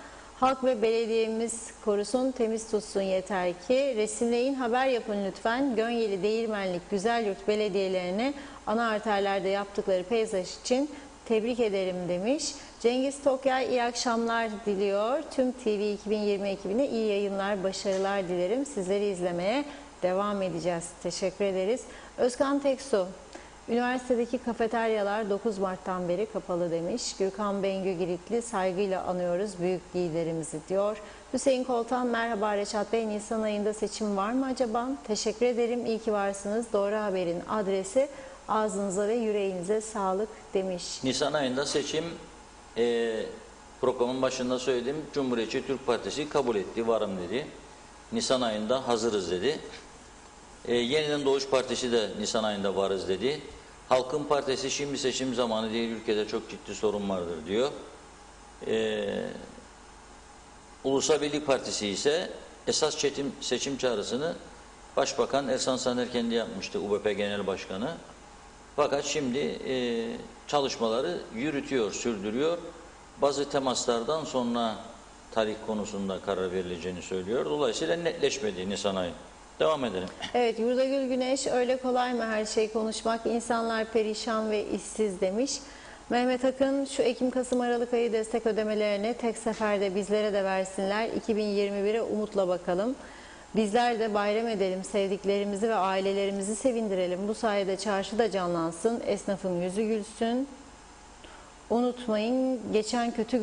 Halk ve belediyemiz korusun, temiz tutsun yeter ki. Resimleyin, haber yapın lütfen. Gönyeli, Değirmenlik, Güzelyurt belediyelerine ana arterlerde yaptıkları peyzaj için tebrik ederim demiş. Cengiz Tokyay, iyi akşamlar diliyor. Tüm TV 2020 ekibine iyi yayınlar, başarılar dilerim. Sizleri izlemeye devam edeceğiz. Teşekkür ederiz. Özkan Teksu, üniversitedeki kafeteryalar 9 Mart'tan beri kapalı demiş. Gürkan Bengü Giritli, saygıyla anıyoruz büyük liderimizi diyor. Hüseyin Koltan, merhaba Reşat Bey, Nisan ayında seçim var mı acaba? Teşekkür ederim, iyi ki varsınız. Doğru Haber'in adresi, ağzınıza ve yüreğinize sağlık demiş. Nisan ayında seçim, programın başında söyledim, Cumhuriyetçi Türk Partisi kabul etti, varım dedi. Nisan ayında hazırız dedi. Yeniden Doğuş Partisi de Nisan ayında varız dedi. Halkın Partisi şimdi seçim zamanı değil, ülkede çok ciddi sorun vardır diyor. Ulusal Birlik Partisi ise esas seçim çağrısını Başbakan Ersan Saner kendi yapmıştı, UBP Genel Başkanı. Fakat şimdi çalışmaları yürütüyor, sürdürüyor. Bazı temaslardan sonra tarih konusunda karar verileceğini söylüyor. Dolayısıyla netleşmedi Nisan ayı. Devam edelim. Evet, Yurdagül Güneş, öyle kolay mı her şey konuşmak? İnsanlar perişan ve işsiz demiş. Mehmet Akın, şu Ekim-Kasım Aralık ayı destek ödemelerini tek seferde bizlere de versinler. 2021'e umutla bakalım. Bizler de bayram edelim, sevdiklerimizi ve ailelerimizi sevindirelim. Bu sayede çarşı da canlansın, esnafın yüzü gülsün. Unutalım geçen kötü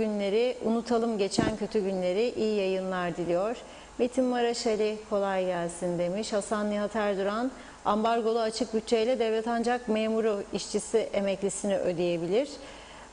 günleri, iyi yayınlar diliyor. Metin Maraş Ali, kolay gelsin demiş. Hasan Nihat Erduran, ambargolu açık bütçeyle devlet ancak memuru, işçisi, emeklisini ödeyebilir.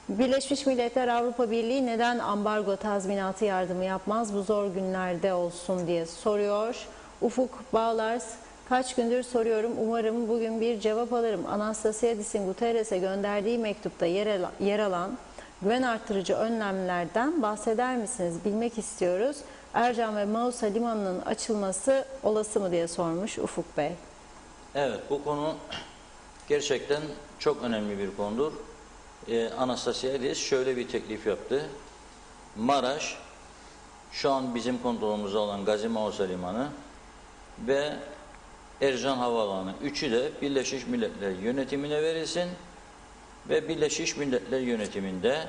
Birleşmiş Milletler Avrupa Birliği neden ambargo tazminatı yardımı yapmaz bu zor günlerde olsun diye soruyor. Ufuk Bağlars, kaç gündür soruyorum, umarım bugün bir cevap alırım. Anastasiadis'in Guterres'e gönderdiği mektupta yer alan güven artırıcı önlemlerden bahseder misiniz? Bilmek istiyoruz. Ercan ve Mausa limanının açılması olası mı diye sormuş Ufuk Bey. Evet, bu konu gerçekten çok önemli bir konudur. Anastasiadis şöyle bir teklif yaptı. Maraş, şu an bizim kontrolümüzde olan Gazi Mausa Limanı ve Ercan Havaalanı, üçü de Birleşmiş Milletler yönetimine verilsin ve Birleşmiş Milletler yönetiminde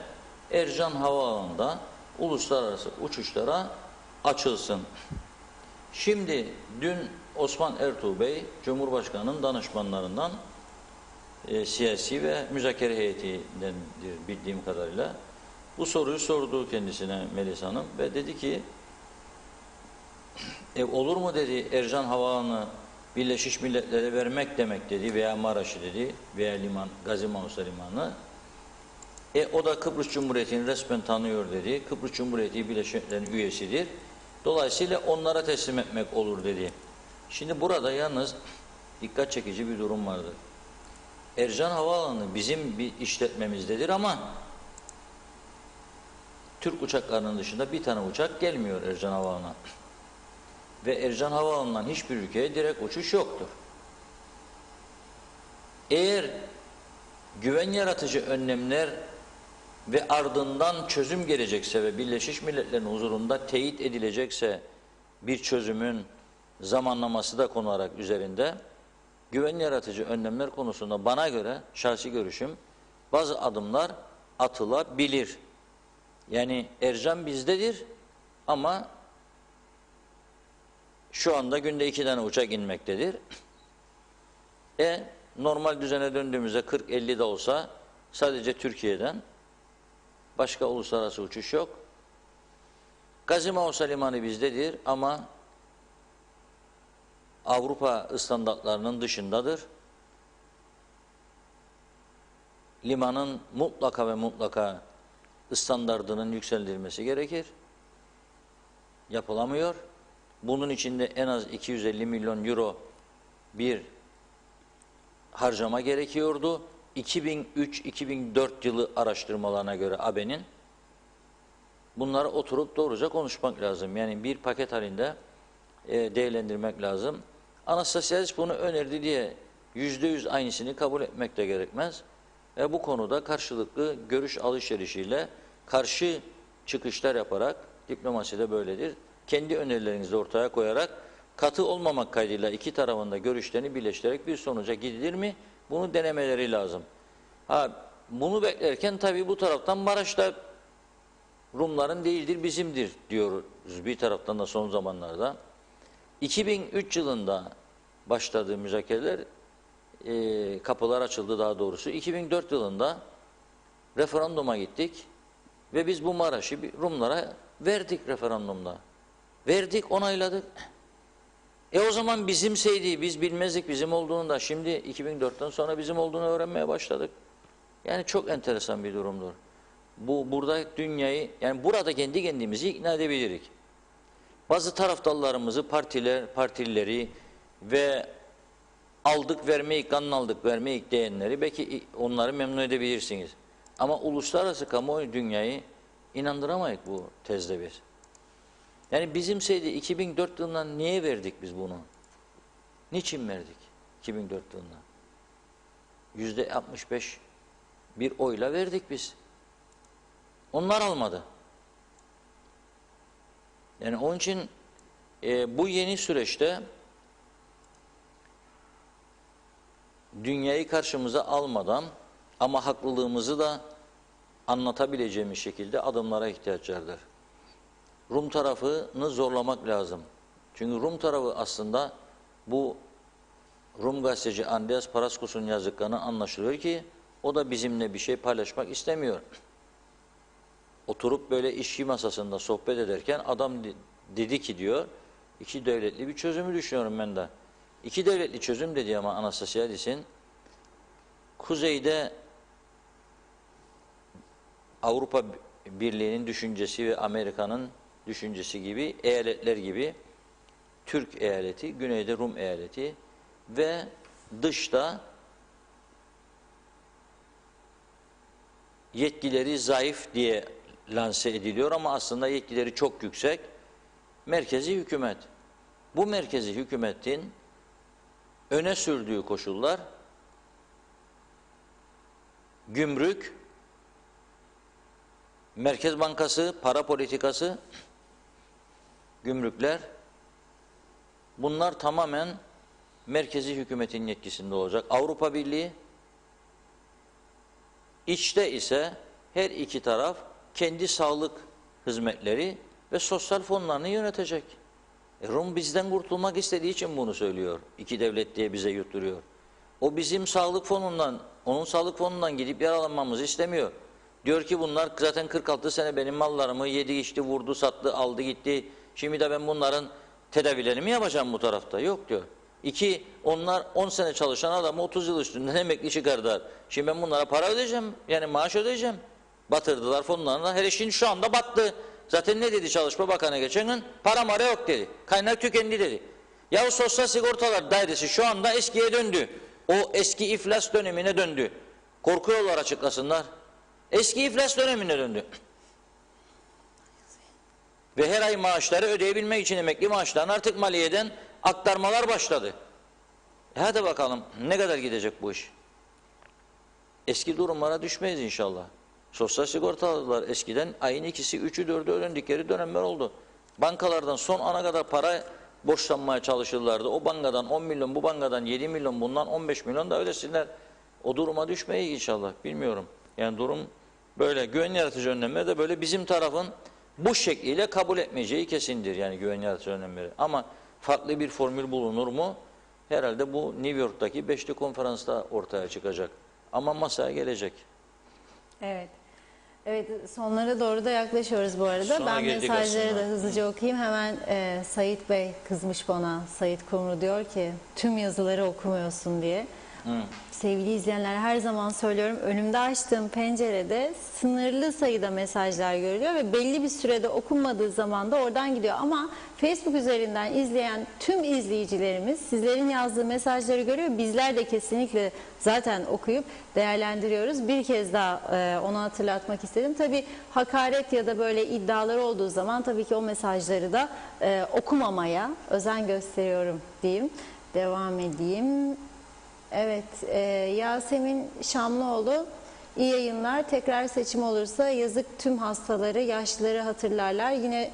Ercan Havaalanı'nda uluslararası uçuşlara açılsın. Şimdi dün Osman Ertuğ Bey, Cumhurbaşkanı'nın danışmanlarından, siyasi ve müzakere heyetinden bildiğim kadarıyla bu soruyu sordu kendisine Melis Hanım ve dedi ki olur mu dedi Ercan Havaalanı Birleşmiş Milletler'e vermek demek dedi veya Maraş'ı dedi veya liman, Gazi Mausa Limanı. O da Kıbrıs Cumhuriyeti'ni resmen tanıyor dedi. Kıbrıs Cumhuriyeti Birleşmiş Milletler'in üyesidir. Dolayısıyla onlara teslim etmek olur dedi. Şimdi burada yalnız dikkat çekici bir durum vardır. Ercan Havaalanı bizim bir işletmemizdedir ama Türk uçaklarının dışında bir tane uçak gelmiyor Ercan Havaalanı'na. Ve Ercan Havaalanı'ndan hiçbir ülkeye direkt uçuş yoktur. Eğer güven yaratıcı önlemler ve ardından çözüm gelecekse ve Birleşmiş Milletler'in huzurunda teyit edilecekse bir çözümün zamanlaması da konularak üzerinde güven yaratıcı önlemler konusunda bana göre şahsi görüşüm bazı adımlar atılabilir. Yani Ercan bizdedir ama şu anda günde 2 tane uçak inmektedir. Normal düzene döndüğümüzde 40-50 de olsa sadece Türkiye'den başka uluslararası uçuş yok. Gazi Mausa Limanı bizdedir ama Avrupa standartlarının dışındadır. Limanın mutlaka ve mutlaka standardının yükseltilmesi gerekir. Yapılamıyor. Bunun içinde en az 250 milyon euro bir harcama gerekiyordu. 2003-2004 yılı araştırmalarına göre AB'nin bunları oturup doğruca konuşmak lazım. Yani bir paket halinde değerlendirmek lazım. Anastasiadis bunu önerdi diye %100 aynısını kabul etmek de gerekmez. Bu konuda karşılıklı görüş alışverişiyle karşı çıkışlar yaparak, diplomasi de böyledir, kendi önerilerinizi ortaya koyarak katı olmamak kaydıyla iki tarafında görüşlerini birleştirerek bir sonuca gidilir mi? Bunu denemeleri lazım. Bunu beklerken tabii bu taraftan Maraş'ta Rumların değildir bizimdir diyoruz bir taraftan da son zamanlarda. 2003 yılında başladığı müzakereler, kapılar açıldı daha doğrusu. 2004 yılında referanduma gittik ve biz bu Maraş'ı Rumlara verdik referandumda. Verdik, onayladık. O zaman bizimseydi, biz bilmezdik bizim olduğunu da şimdi 2004'ten sonra bizim olduğunu öğrenmeye başladık. Yani çok enteresan bir durumdur. Burada dünyayı, yani burada kendi kendimizi ikna edebiliriz. Bazı taraftarlarımızı, partilileri ve aldık vermeyik, kan aldık vermeyik diyenleri belki onları memnun edebilirsiniz. Ama uluslararası kamuoyu dünyayı inandıramayız bu tezde biz. Yani bizimseydi 2004 yılından niye verdik biz bunu? Niçin verdik 2004 yılında? %65 bir oyla verdik biz. Onlar almadı. Yani onun için bu yeni süreçte dünyayı karşımıza almadan ama haklılığımızı da anlatabileceğimiz şekilde adımlara ihtiyaç vardır. Rum tarafını zorlamak lazım. Çünkü Rum tarafı aslında bu Rum gazeteci Andreas Paraskos'un yazdıklarını anlaşılıyor ki o da bizimle bir şey paylaşmak istemiyor. Oturup böyle işçi masasında sohbet ederken adam dedi ki diyor, 2 devletli bir çözümü düşünüyorum ben de. 2 devletli çözüm dedi ama Anastasiadis'in kuzeyde Avrupa Birliği'nin düşüncesi ve Amerika'nın düşüncesi gibi eyaletler gibi Türk eyaleti, güneyde Rum eyaleti ve dışta yetkileri zayıf diye lanse ediliyor ama aslında yetkileri çok yüksek merkezi hükümet. Bu merkezi hükümetin öne sürdüğü koşullar gümrük, Merkez Bankası, para politikası, gümrükler, bunlar tamamen merkezi hükümetin yetkisinde olacak. Avrupa Birliği, içte ise her iki taraf kendi sağlık hizmetleri ve sosyal fonlarını yönetecek. Rum bizden kurtulmak istediği için bunu söylüyor. İki devlet diye bize yutturuyor. O bizim sağlık fonundan, onun sağlık fonundan gidip yaralanmamızı istemiyor. Diyor ki bunlar zaten 46 sene benim mallarımı yedi içti, vurdu, sattı, aldı gitti. Şimdi de ben bunların tedavilerini mi yapacağım bu tarafta? Yok diyor. İki, onlar 10 sene çalışan adamı 30 yıl üstünden emekli çıkardılar. Şimdi ben bunlara para ödeyeceğim, yani maaş ödeyeceğim. Batırdılar fonlarına. Her işin şu anda battı. Zaten ne dedi Çalışma Bakanı geçen gün? Para mara yok dedi. Kaynak tükendi dedi. Ya Sosyal Sigortalar Dairesi şu anda eskiye döndü. O eski iflas dönemine döndü. Korkuyorlar açıklasınlar. Eski iflas dönemine döndü. Ve her ay maaşları ödeyebilmek için emekli maaşlarını artık maliyeden aktarmalar başladı. Hadi bakalım ne kadar gidecek bu iş? Eski durumlara düşmeyiz inşallah. Sosyal sigortalılar eskiden ayın 2'si, 3'ü, 4'ü ödendikleri dönemler oldu. Bankalardan son ana kadar para borçlanmaya çalışırlardı. O bankadan 10 milyon, bu bankadan 7 milyon, bundan 15 milyon da ödesinler. O duruma düşmeyiz inşallah. Bilmiyorum. Yani durum böyle. Güven yaratıcı önlemleri de böyle bizim tarafın bu şekliyle kabul etmeyeceği kesindir. Yani güven yaratıcı önlemleri. Ama farklı bir formül bulunur mu? Herhalde bu New York'taki 5'li konferansta ortaya çıkacak. Ama masaya gelecek. Evet. Evet, sonlara doğru da yaklaşıyoruz bu arada. Sona Ben geldik mesajları aslında. da hızlıca okuyayım. Hemen Sait Bey kızmış bana. Sait Kumru diyor ki tüm yazıları okumuyorsun diye. Sevgili izleyenler, her zaman söylüyorum, önümde açtığım pencerede sınırlı sayıda mesajlar görülüyor ve belli bir sürede okunmadığı zaman da oradan gidiyor. Ama Facebook üzerinden izleyen tüm izleyicilerimiz sizlerin yazdığı mesajları görüyor. Bizler de kesinlikle zaten okuyup değerlendiriyoruz. Bir kez daha onu hatırlatmak istedim. Tabii hakaret ya da böyle iddialar olduğu zaman tabii ki o mesajları da okumamaya özen gösteriyorum diyeyim. Devam edeyim. Evet, Yasemin Şamlıoğlu, iyi yayınlar. Tekrar seçim olursa yazık tüm hastaları, yaşlıları hatırlarlar. Yine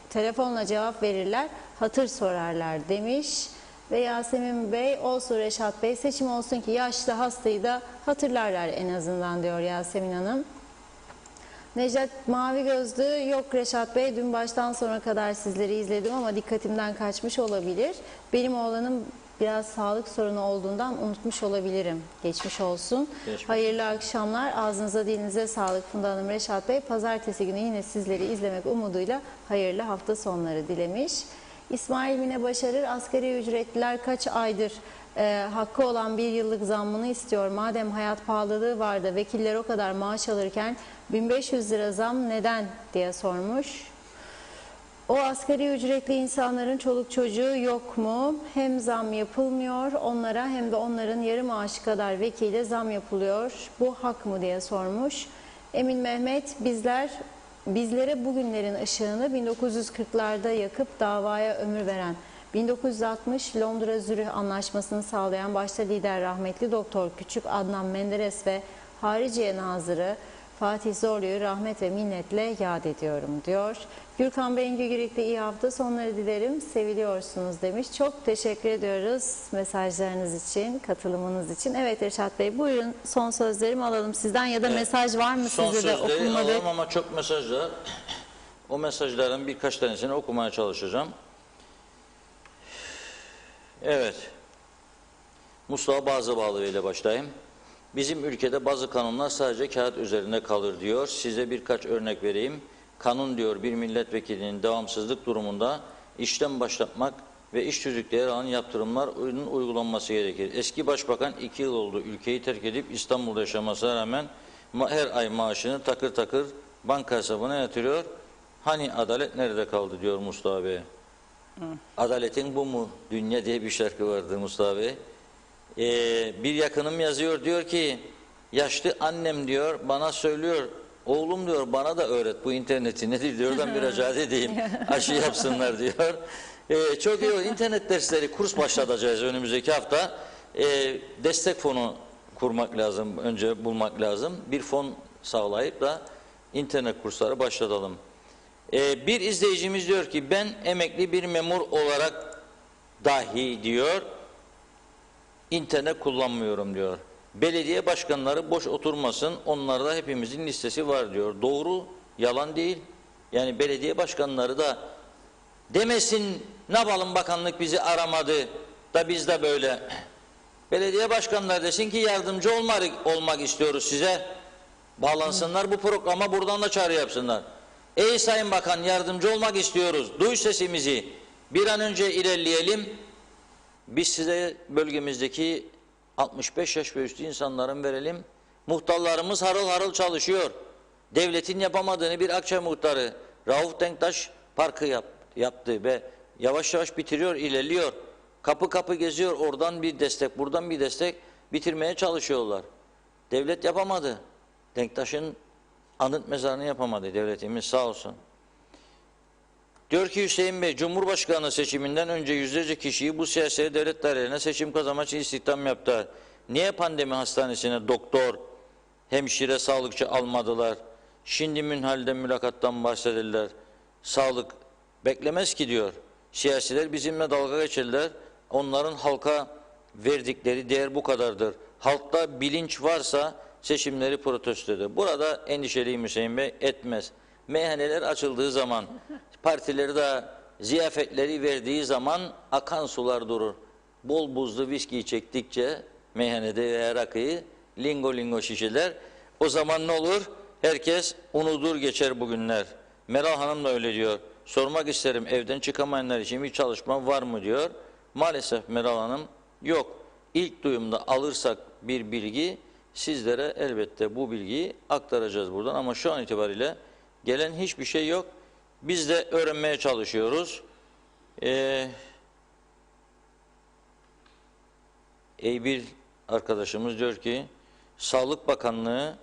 telefonla cevap verirler, hatır sorarlar demiş. Ve Yasemin Bey, olsun Reşat Bey, seçim olsun ki yaşlı hastayı da hatırlarlar en azından diyor Yasemin Hanım. Necdet Mavi Gözlü, yok Reşat Bey, dün baştan sona kadar sizleri izledim ama dikkatimden kaçmış olabilir. Benim oğlanım biraz sağlık sorunu olduğundan unutmuş olabilirim. Geçmiş olsun. Hayırlı akşamlar. Ağzınıza dilinize sağlık Funda Hanım, Reşat Bey. Pazartesi günü yine sizleri izlemek umuduyla hayırlı hafta sonları dilemiş. İsmail Mine Başarır, asgari ücretliler kaç aydır hakkı olan bir yıllık zammını istiyor. Madem hayat pahalılığı vardı, vekiller o kadar maaş alırken 1500 lira zam neden diye sormuş. O asgari ücretli insanların çoluk çocuğu yok mu? Hem zam yapılmıyor onlara hem de onların yarı maaşı kadar vekile zam yapılıyor. Bu hak mı diye sormuş. Emin Mehmet, bizlere bugünlerin ışığını 1940'larda yakıp davaya ömür veren, 1960 Londra-Zürih Anlaşması'nı sağlayan başta lider rahmetli Doktor Küçük Adnan Menderes ve Hariciye Nazırı Fatih Zorlu'yu rahmet ve minnetle yad ediyorum diyor. Gürkan Bengü Girik'te iyi hafta sonları dilerim. Seviliyorsunuz demiş. Çok teşekkür ediyoruz mesajlarınız için, katılımınız için. Evet Reşat Bey, buyurun, son sözlerimi alalım sizden ya da mesaj var mı son sizde de sözleri okunmadı? alalım ama çok mesajlar. O mesajların birkaç tanesini okumaya çalışacağım. Evet. Mustafa Bazıbağlı ile başlayayım. Bizim ülkede bazı kanunlar sadece kağıt üzerinde kalır diyor. Size birkaç örnek vereyim. Kanun diyor bir milletvekilinin devamsızlık durumunda işten başlatmak ve iş tüzükleri alan yaptırımların uygulanması gerekir. Eski başbakan 2 yıl oldu ülkeyi terk edip İstanbul'da yaşamasına rağmen her ay maaşını takır takır banka hesabına yatırıyor. Hani adalet nerede kaldı diyor Mustafa Bey. Adaletin bu mu? Dünya diye bir şarkı vardı Mustafa Bey. Bir yakınım yazıyor, diyor ki yaşlı annem diyor bana söylüyor, oğlum diyor bana da öğret bu interneti nedir diyor, ben bir rica edeyim aşı yapsınlar diyor. Çok iyi, internet dersleri kurs başlatacağız önümüzdeki hafta. Destek fonu kurmak lazım, önce bulmak lazım. Bir fon sağlayıp da internet kursları başlatalım. Bir izleyicimiz diyor ki ben emekli bir memur olarak dahi diyor internet kullanmıyorum diyor. Belediye başkanları boş oturmasın, onlarda hepimizin listesi var diyor. Doğru, yalan değil. Yani belediye başkanları da demesin ne yapalım bakanlık bizi aramadı da biz de böyle. Belediye başkanları desin ki yardımcı olmak istiyoruz size. Bağlansınlar bu programa, buradan da çağrı yapsınlar. Ey Sayın Bakan, yardımcı olmak istiyoruz. Duy sesimizi. Bir an önce ilerleyelim. Biz size bölgemizdeki 65 yaş ve üstü insanların verelim. Muhtarlarımız harıl harıl çalışıyor. Devletin yapamadığını bir Akçay muhtarı Rauf Denktaş Parkı yaptı ve yavaş yavaş bitiriyor, ilerliyor. Kapı kapı geziyor, oradan bir destek, buradan bir destek bitirmeye çalışıyorlar. Devlet yapamadı. Denktaş'ın anıt mezarını yapamadı devletimiz, sağ olsun. Diyor ki Hüseyin Bey, Cumhurbaşkanı seçiminden önce yüzlerce kişiyi bu siyasi devlet dairelerine seçim kazanmak için istihdam yaptılar. Niye pandemi hastanesine doktor, hemşire, sağlıkçı almadılar? Şimdi münhalde mülakattan bahsederler. Sağlık beklemez ki diyor. Siyasiler bizimle dalga geçerler. Onların halka verdikleri değer bu kadardır. Halkta bilinç varsa seçimleri protesto eder. Burada endişeliyim Hüseyin Bey, etmez. Meyhaneler açıldığı zaman, partileri de ziyafetleri verdiği zaman akan sular durur. Bol buzlu viskiyi çektikçe meyhanede veya rakıyı, lingo lingo şişeler. O zaman ne olur? Herkes unutur geçer bugünler. Meral Hanım da öyle diyor. Sormak isterim, evden çıkamayanlar için bir çalışma var mı diyor. Maalesef Meral Hanım yok. İlk duyumda alırsak bir bilgi, sizlere elbette bu bilgiyi aktaracağız buradan. Ama şu an itibariyle gelen hiçbir şey yok. Biz de öğrenmeye çalışıyoruz. Bir arkadaşımız diyor ki, Sağlık Bakanlığı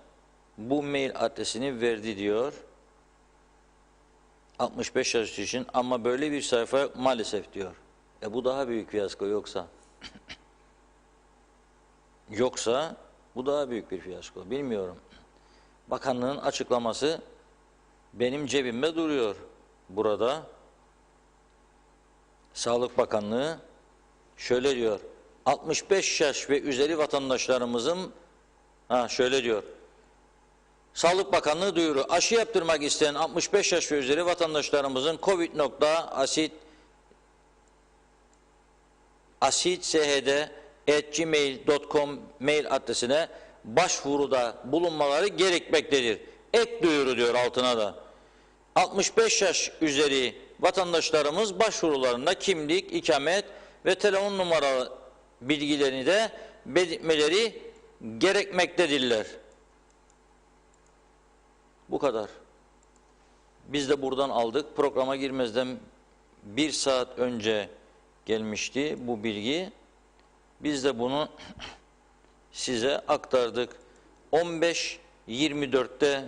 bu mail adresini verdi diyor. 65 yaş için, ama böyle bir sayfa yok maalesef diyor. Bu daha büyük fiyasko yoksa. Yoksa bu daha büyük bir fiyasko. Bilmiyorum. Bakanlığın açıklaması benim cebimde duruyor burada. Sağlık Bakanlığı şöyle diyor. 65 yaş ve üzeri vatandaşlarımızın şöyle diyor. Sağlık Bakanlığı duyuru. Aşı yaptırmak isteyen 65 yaş ve üzeri vatandaşlarımızın covid.asit.shd@gmail.com mail adresine başvuruda bulunmaları gerekmektedir. Ek duyuru diyor altına da. 65 yaş üzeri vatandaşlarımız başvurularında kimlik, ikamet ve telefon numara bilgilerini de belirtmeleri gerekmektedirler. Bu kadar. Biz de buradan aldık. Programa girmezden 1 saat önce gelmişti bu bilgi. Biz de bunu size aktardık. 15.24'te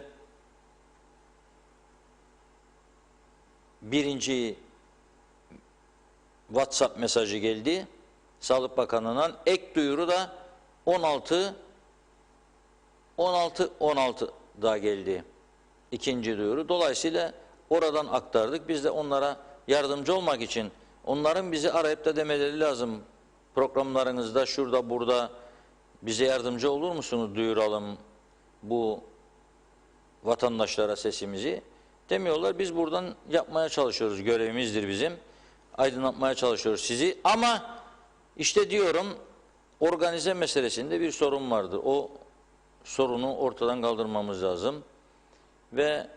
birinci WhatsApp mesajı geldi. Sağlık Bakanlığı'ndan ek duyuru da 16'da geldi. İkinci duyuru. Dolayısıyla oradan aktardık. Biz de onlara yardımcı olmak için onların bizi arayıp da demeleri lazım. Programlarınızda şurada burada bize yardımcı olur musunuz, duyuralım bu vatandaşlara sesimizi demiyorlar. Biz buradan yapmaya çalışıyoruz. Görevimizdir bizim. Aydınlatmaya çalışıyoruz sizi. Ama işte diyorum, organize meselesinde bir sorun vardır. O sorunu ortadan kaldırmamız lazım. Ve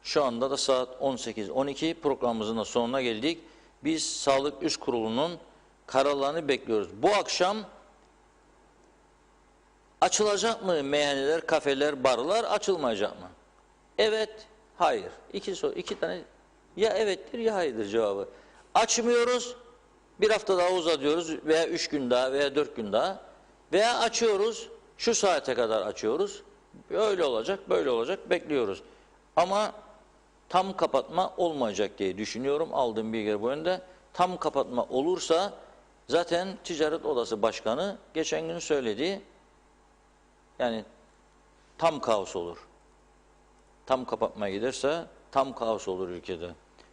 şu anda da saat 18.12 programımızın da sonuna geldik. Biz Sağlık Üst Kurulu'nun kararlarını bekliyoruz. Bu akşam Açılacak mı meyhaneler, kafeler, barlar, açılmayacak mı? Evet, hayır. İki tane ya evettir ya hayırdır cevabı. Açmıyoruz, bir hafta daha uzatıyoruz veya 3 gün daha veya 4 gün daha veya açıyoruz, şu saate kadar açıyoruz. Öyle olacak, böyle olacak, bekliyoruz. Ama tam kapatma olmayacak diye düşünüyorum. Aldığım bilgiler bu yönde. Tam kapatma olursa zaten Ticaret Odası Başkanı geçen gün söyledi. Yani tam kaos olur. Tam kapatmaya giderse tam kaos olur ülkede.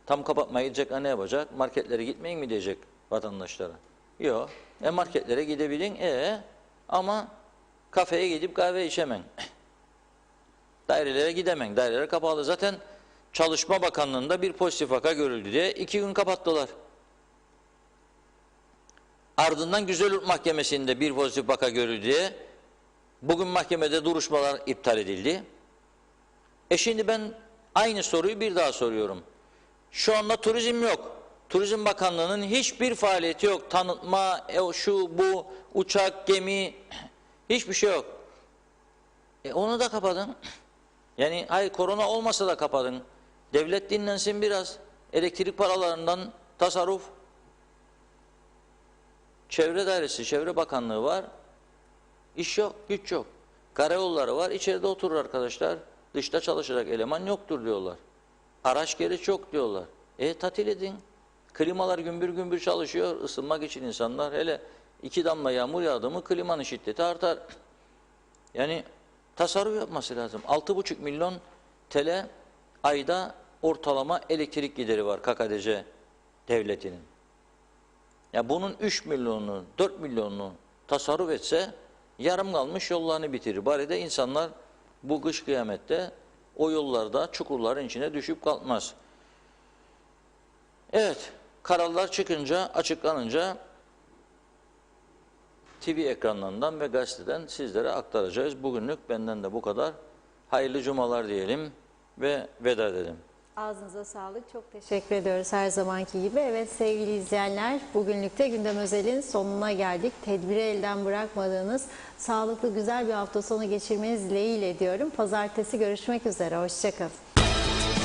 Tam kapatmaya gidecek ne yapacak? Marketlere gitmeyin mi diyecek vatandaşlara? Yok. Marketlere gidebilin ama kafeye gidip kahve içemen. Dairelere gidemen. Daireler kapalı. Zaten Çalışma Bakanlığı'nda bir pozitif vaka görüldü diye 2 gün kapattılar. Ardından Güzelyurt Mahkemesi'nde bir pozitif vaka görüldü diye bugün mahkemede duruşmalar iptal edildi. Şimdi ben aynı soruyu bir daha soruyorum. Şu anda turizm yok. Turizm Bakanlığı'nın hiçbir faaliyeti yok. Tanıtma, şu bu, uçak, gemi, hiçbir şey yok. Onu da kapatın. Yani hayır korona olmasa da kapatın. Devlet dinlensin biraz. Elektrik paralarından tasarruf. Çevre Dairesi, Çevre Bakanlığı var. İş yok, güç yok. Karayolları var, içeride oturur arkadaşlar. Dışta çalışacak eleman yoktur diyorlar. Araç gereç yok diyorlar. Tatil edin. Klimalar gümbür gümbür çalışıyor. Isınmak için insanlar. Hele 2 damla yağmur yağdı mı klimanın şiddeti artar. Yani tasarruf yapması lazım. 6,5 milyon TL ayda ortalama elektrik gideri var KKTC devletinin. Ya bunun 3 milyonunu, 4 milyonunu tasarruf etse yarım kalmış yollarını bitirir. Bari de insanlar bu kış kıyamette o yollarda çukurların içine düşüp kalkmaz. Evet, kararlar çıkınca, açıklanınca TV ekranlarından ve gazeteden sizlere aktaracağız. Bugünlük benden de bu kadar. Hayırlı cumalar diyelim ve veda edelim. Ağzınıza sağlık. Çok teşekkür ediyoruz her zamanki gibi. Evet sevgili izleyenler, bugünlük de Gündem Özel'in sonuna geldik. Tedbiri elden bırakmadığınız sağlıklı güzel bir hafta sonu geçirmeniz dileğiyle diyorum. Pazartesi görüşmek üzere. Hoşça kalın.